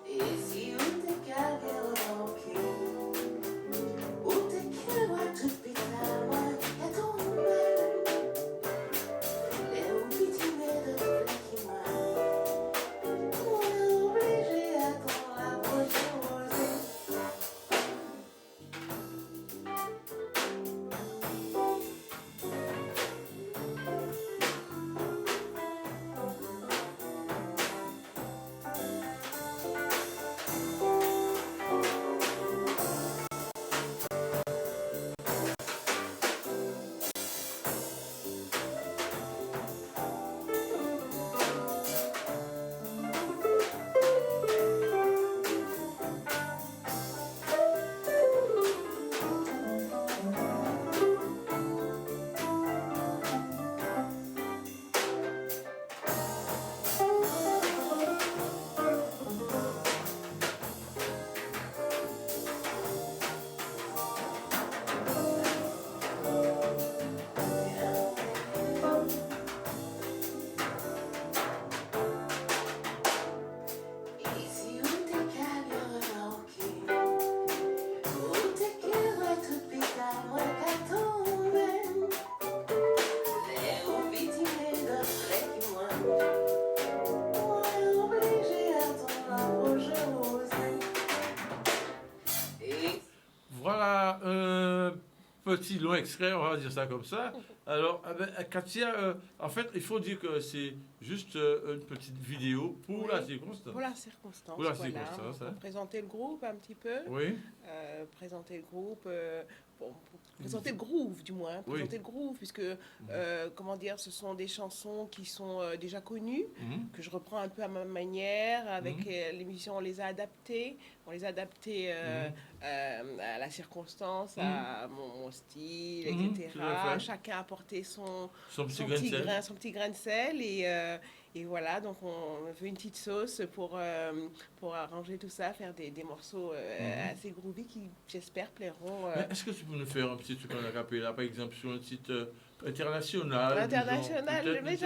D: Et si où t'es calé au manqué, où t'es qu'elle voit tout pétale, moi qu'à tomber. Les oublis de flaque moi, moi obligé à attendre la prochaine rosée. Et si où t'es calé remarqué, où t'es qu'elle voit tout pétale, moi qu'à tomber. Les oublis de flaque moi, moi obligé à attendre la prochaine rosée. Et
A: Voilà un petit long extrait, on va dire ça comme ça, Alors, Katia, en fait, il faut dire que c'est juste une petite vidéo pour
B: Oui.
A: la circonstance.
B: Pour la circonstance,
A: Pour la
B: voilà.
A: circonstance,
B: Pour
A: hein.
B: présenter le groupe un petit peu.
A: Oui,
B: Présenter le groupe, pour présenter le groove du moins,
A: Oui.
B: présenter le groove, puisque, comment dire, ce sont des chansons qui sont déjà connues,
A: mhm,
B: que je reprends un peu à ma manière, avec
A: Mhm.
B: les musiciens, on les a adaptées à la circonstance, à mon style,
A: Mhm,
B: etc.
A: tout à fait.
B: Chacun a apporté son
A: son petit grain de sel.
B: son petit grain de sel, et voilà, donc on fait une petite sauce pour arranger tout ça, faire des morceaux assez groovy qui, j'espère, plairont.
A: Mais est-ce que tu peux nous faire un petit truc en acapella, par exemple, sur un titre international
B: International.
A: disons, peut-être,
B: Mais
A: je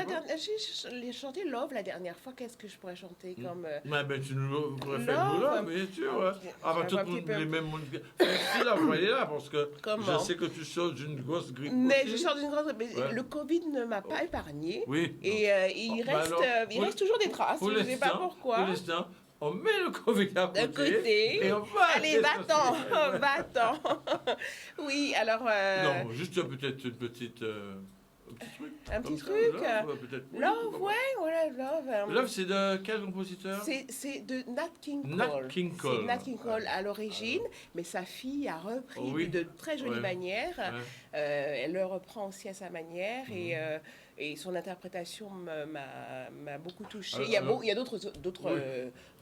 A: sais pas.
B: j'ai chanté Love la dernière fois. Qu'est-ce que je pourrais chanter comme.
A: Mais ben, tu nous pourrais faire
B: Love.
A: nous là, bien sûr.
B: Ok.
A: Ouais. Ah, bah,
B: Je
A: tout
B: vais
A: le
B: un
A: monde,
B: petit peu-
A: les mêmes mondes. Si là, vous voyez là, parce que
B: Comment
A: je sais que tu sors d'une grosse grippe.
B: Mais
A: aussi.
B: je sors d'une grande. Mais
A: Ouais.
B: le Covid ne m'a pas épargné.
A: Oui.
B: Et il
A: Bah
B: reste,
A: alors,
B: il
A: pour-
B: reste toujours des traces.
A: Pour
B: Je ne sais pas
A: l'instant,
B: pourquoi.
A: pour l'instant, on met le Covid à
B: De
A: côté.
B: côté.
A: Et on va.
B: Allez, va-t'en, va-t'en. Oui, alors.
A: Non, juste peut-être une petite. Un petit truc.
B: Un petit
A: comme ça,
B: truc,
A: Love, peut-être. Oui,
B: Love,
A: pourquoi
B: ouais, voilà, Love.
A: pas. Love, c'est de quel compositeur?
B: C'est de Nat King Cole.
A: Nat King Cole.
B: C'est Nat King Cole à l'origine, mais sa fille a repris
A: Oh oui.
B: de très jolies
A: Ouais.
B: manières.
A: Ouais.
B: Elle le reprend aussi à sa manière
A: Mhm.
B: et son interprétation m'a beaucoup touchée.
A: Alors-
B: Il y a d'autres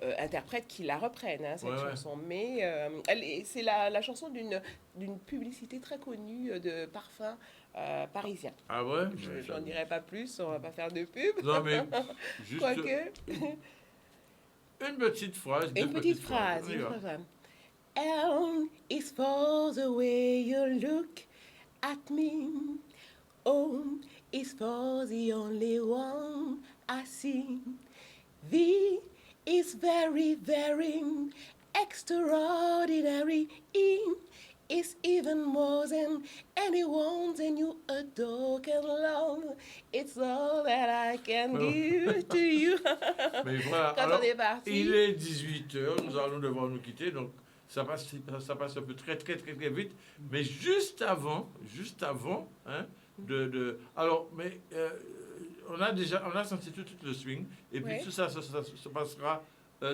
A: Oui.
B: interprètes qui la reprennent, hein, cette
A: Ouais, ouais.
B: chanson, mais c'est la chanson d'une publicité très connue de parfum parisien.
A: Ah ouais?
B: J'en dirai pas plus, on va pas faire de pub.
A: Non, mais juste
B: Quoique,
A: une petite phrase.
B: une
A: deux
B: petite
A: petites
B: phrase.
A: On y
B: Une
A: va.
B: phrase. L is for the way you look at me. O is for the only one I see. V is very, very extraordinary. E is even more than anyone than you adore can love. It's all that I can
A: Oh.
B: give to you.
A: Mais voilà.
B: Quand
A: Alors,
B: on est parti.
A: il est 18h, nous allons devoir nous quitter, donc ça passe un peu très vite. Mais juste avant, hein, alors, mais on a senti tout le swing, et puis
B: Ouais.
A: tout ça se passera.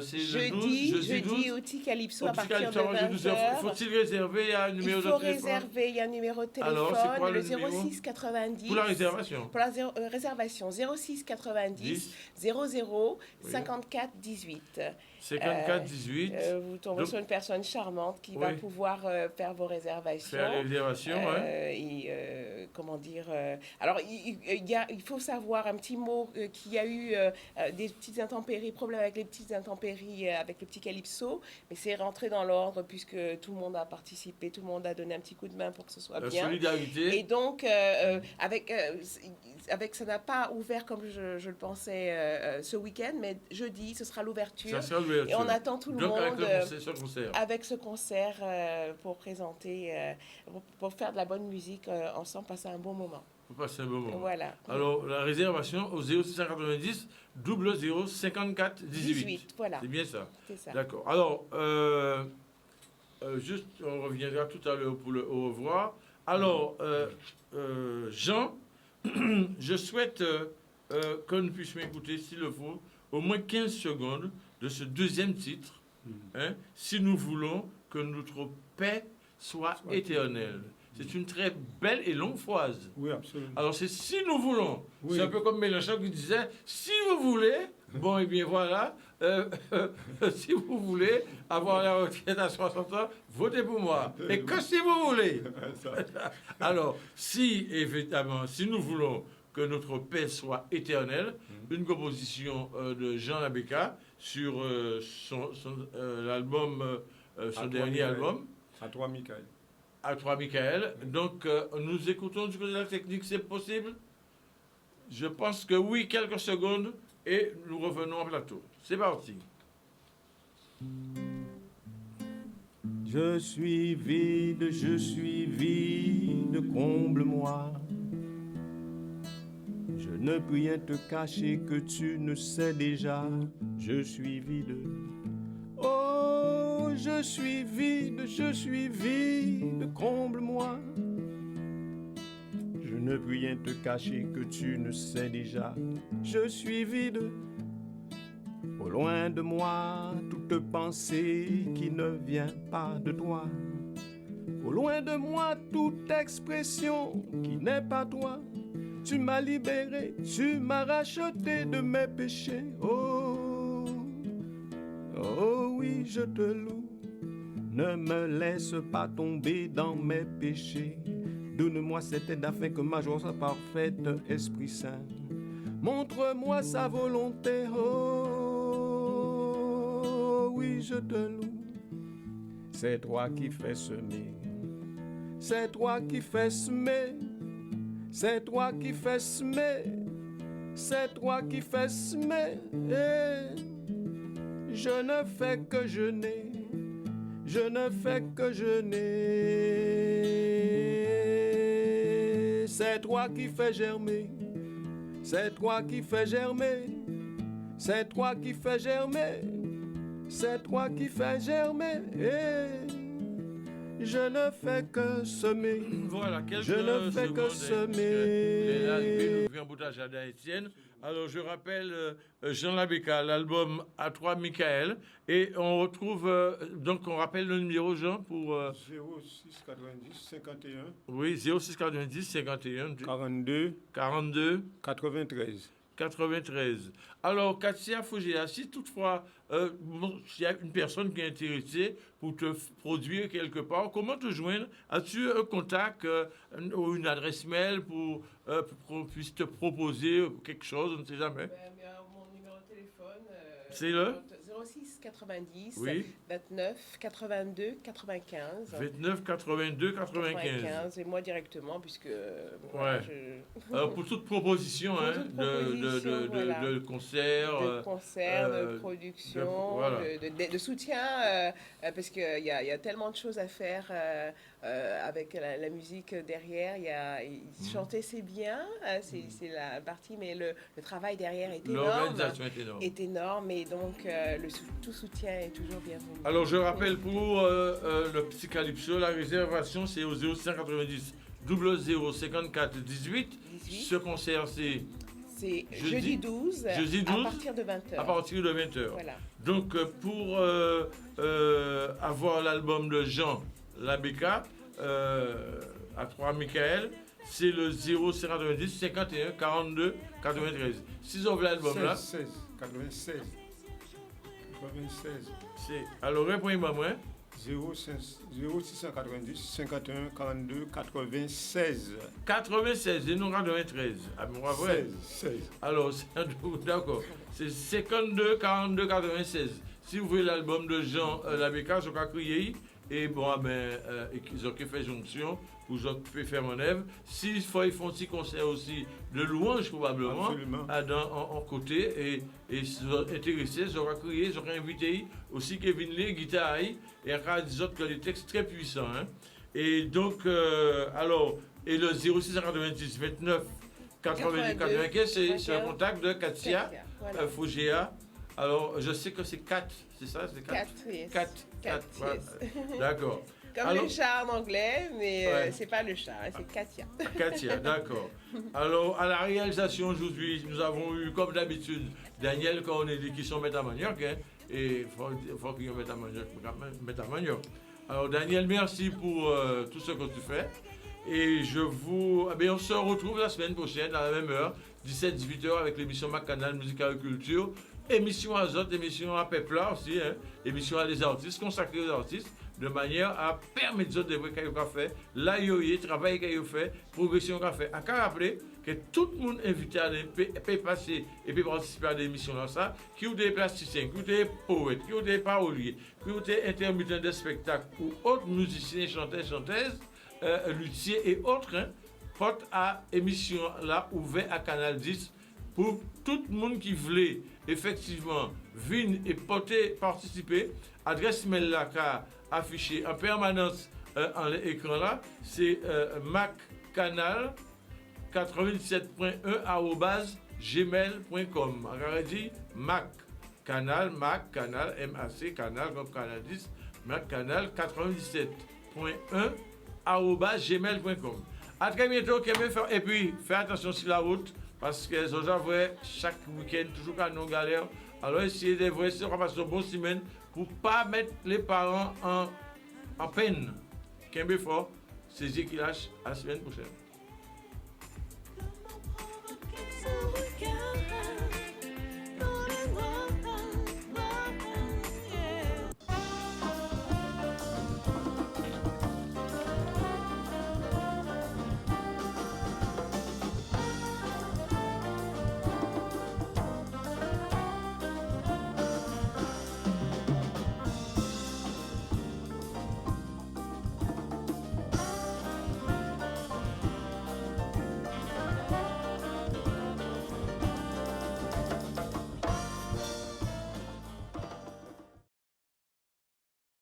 A: C'est le
B: Jeudi,
A: 12, jeudi 12.
B: au Tic Calypso
A: Au
B: à
A: petit
B: partir de
A: Calypso,
B: 20h.
A: faut-il réserver à un numéro
B: Il
A: de
B: faut
A: téléphone?
B: réserver, il y a un numéro de téléphone,
A: Alors, c'est quoi le
B: le
A: numéro
B: 06 90.
A: Pour la réservation.
B: Pour la réservation, 06 90
A: 10,
B: 00
A: Oui.
B: 54 18.
A: 54, 18.
B: Vous tombez
A: Donc-
B: sur une personne charmante qui va
A: Oui.
B: pouvoir faire vos réservations.
A: Faire les réservations, hein.
B: Comment dire alors, il faut savoir un petit mot qu'il y a eu des petites intempéries, problèmes avec les petites intempéries, avec le petit Calypso, mais c'est rentré dans l'ordre puisque tout le monde a participé, tout le monde a donné un petit coup de main pour que ce soit
A: La
B: bien.
A: solidarité.
B: Et donc, avec ça n'a pas ouvert comme je le pensais ce week-end, mais jeudi, ce sera l'ouverture.
A: Ça sera
B: Et
A: l'ouverture.
B: on attend tout le
A: Donc, avec
B: monde
A: ce concert.
B: avec ce concert pour présenter, pour faire de la bonne musique ensemble, passer un bon moment.
A: Faut passer un bon moment.
B: Voilà.
A: Alors, la réservation au 0690 00 54 18.
B: 18, voilà,
A: C'est bien ça.
B: c'est ça.
A: D'accord. Alors, juste, on reviendra tout à l'heure pour le au revoir. Alors, Jean, je souhaite que nous puissions écouter, s'il le faut, au moins 15 secondes de ce deuxième titre, hein, si nous voulons que notre paix soit éternelle. C'est une très belle et longue phrase.
C: Oui, absolument.
A: Alors, c'est si nous voulons.
C: Oui.
A: C'est un peu comme Mélenchon qui disait si vous voulez, bon, et bien voilà, si vous voulez avoir la retraite à 60 ans, votez pour moi. Et que si vous voulez. Alors, si, évidemment, si nous voulons que notre paix soit éternelle, une composition de Jean Labeka sur l'album, son dernier
C: Michael.
A: album,
C: À toi, Michael.
A: à toi, Michael. Donc, nous écoutons du côté de la technique, c'est possible? Je pense que oui, quelques secondes, et nous revenons en plateau. C'est parti.
E: Je suis vide, comble-moi. Je ne peux rien te cacher que tu ne sais déjà. Je suis vide. Oh, je suis vide, comble-moi. Je ne puis rien te cacher que tu ne sais déjà. Je suis vide. Au loin de moi, toute pensée qui ne vient pas de toi. Au loin de moi, toute expression qui n'est pas toi. Tu m'as libéré, tu m'as racheté de mes péchés. Oh, oh oui, je te loue. Ne me laisse pas tomber dans mes péchés. Donne-moi cette aide afin que ma joie soit parfaite, Esprit Saint. Montre-moi sa volonté. Oh, oui, je te loue. C'est toi qui fais semer. C'est toi qui fais semer. C'est toi qui fais semer. C'est toi qui fais semer. Et je ne fais que jeûner. Je ne fais que jeûner. C'est toi qui fais germer. C'est toi qui fais germer. C'est toi qui fais germer. C'est toi qui fais germer. Et je ne fais que semer.
A: Voilà, quelques
E: Je ne fais que
A: secondes,
E: semer.
A: l'arrivée nous vient en boutage à Étienne. Alors, je rappelle Jean Labeka, l'album A3 Michael. Et on retrouve, donc on rappelle le numéro, Jean, pour...
C: 06 90 51
A: oui, 06 90 51
C: 42
A: 42
C: 93.
A: 93. Alors, Katia Fogéa, si toutefois il y a une personne qui est intéressée pour te produire quelque part, comment te joindre? As-tu un contact ou une adresse mail pour qu'on puisse te proposer quelque chose? On ne sait jamais.
B: Mon numéro de téléphone,
A: C'est le
B: 06 90
A: Oui.
B: 29 82 95.
A: 29 82 95.
B: Et moi directement, puisque
A: Ouais. Pour toute proposition,
B: Pour
A: hein,
B: toute
A: de
B: proposition, voilà.
A: de concert.
B: de concert,
A: euh,
B: de production,
A: voilà.
B: de soutien, parce qu'il y a tellement de choses à faire avec la musique derrière. Chanter, c'est bien, c'est la partie, mais le travail derrière est énorme.
A: L'organisation est énorme.
B: Est énorme, et donc tout soutien est toujours bienvenu.
A: Alors, je rappelle pour le petit Calypso, la réservation, c'est au 0590 00 54 18.
B: 18.
A: Ce concert, c'est
B: C'est
A: jeudi
B: jeudi 12,
A: jeudi 12,
B: à partir de 20h.
A: à partir de 20h.
B: Voilà.
A: Donc, pour avoir l'album de Jean Labeka, à 3 Michael, c'est le 0,90 51 42 93. Si vous avez l'album là,
C: 16 96 96
A: c'est. Alors, répondez-moi, moi.
C: 0690 51 42 96.
A: 96 et non 93. Ah, mais moi, vrai.
C: 16.
A: Alors, d'accord. C'est 52 42 96. Si vous voulez l'album de Jean Labeka, je vais crier. Et bon, ils ont fait jonction pour que faire mon œuvre. S'il faut, ils font un petit concert aussi de louange probablement en côté. Et si vous êtes intéressés, j'aurais crié, j'aurais invité aussi Kevin Lee, guitare, et encore des autres que les textes très puissants. Hein. Et donc, alors, et le 0690 29 90 95, c'est un contact de Katia
B: Voilà.
A: Fogéa. Alors, je sais que c'est 4, c'est ça? C'est 4?
B: 4,
A: 4.
B: yes.
A: D'accord.
B: Comme
A: Alors,
B: le chat en anglais, mais
A: Ouais.
B: c'est pas le chat, hein, c'est Katia.
A: Katia, d'accord. Alors, à la réalisation aujourd'hui, nous avons eu, comme d'habitude, Daniel, quand on est dit qu'ils sont mettre à manioc, hein, et il faut qu'ils mettent à manioc. Alors, Daniel, merci pour tout ce que tu fais. Et on se retrouve la semaine prochaine à la même heure, 17-18h, avec l'émission McCanal Musique et Culture. Émission à Zot, émission à Pepla aussi, hein, émission à les artistes, consacrée aux artistes, de manière à permettre aux autres de voir qu'ils ont fait, l'aïoyer, travail qu'ils ont fait, progression qu'ils ont fait. À qu'à rappeler que tout le monde est invité à aller passer et participer à des émissions comme ça, qui ont des plasticiens, qui ont des poètes, qui ont des paroliers, qui ont des intermittents de spectacle ou autres musiciens, chanteurs, chanteuses, luthiers et autres, hein, portent à émission là ouverte à Canal 10 pour tout le monde qui voulait effectivement venir et participer. Adresse mail là qu'a affiché en permanence en l'écran là, c'est maccanal 97.1@gmail.com. On dit maccanal, MAC, canal comme canal 10, maccanal 97.1@gmail.com. À très bientôt, et puis fais attention sur la route, parce que les gens vrai chaque week-end, toujours quand nous galère. Alors essayez de voir si on va passer une bonne semaine pour ne pas mettre les parents en peine. Qu'un fort, c'est J qui lâche à la semaine prochaine.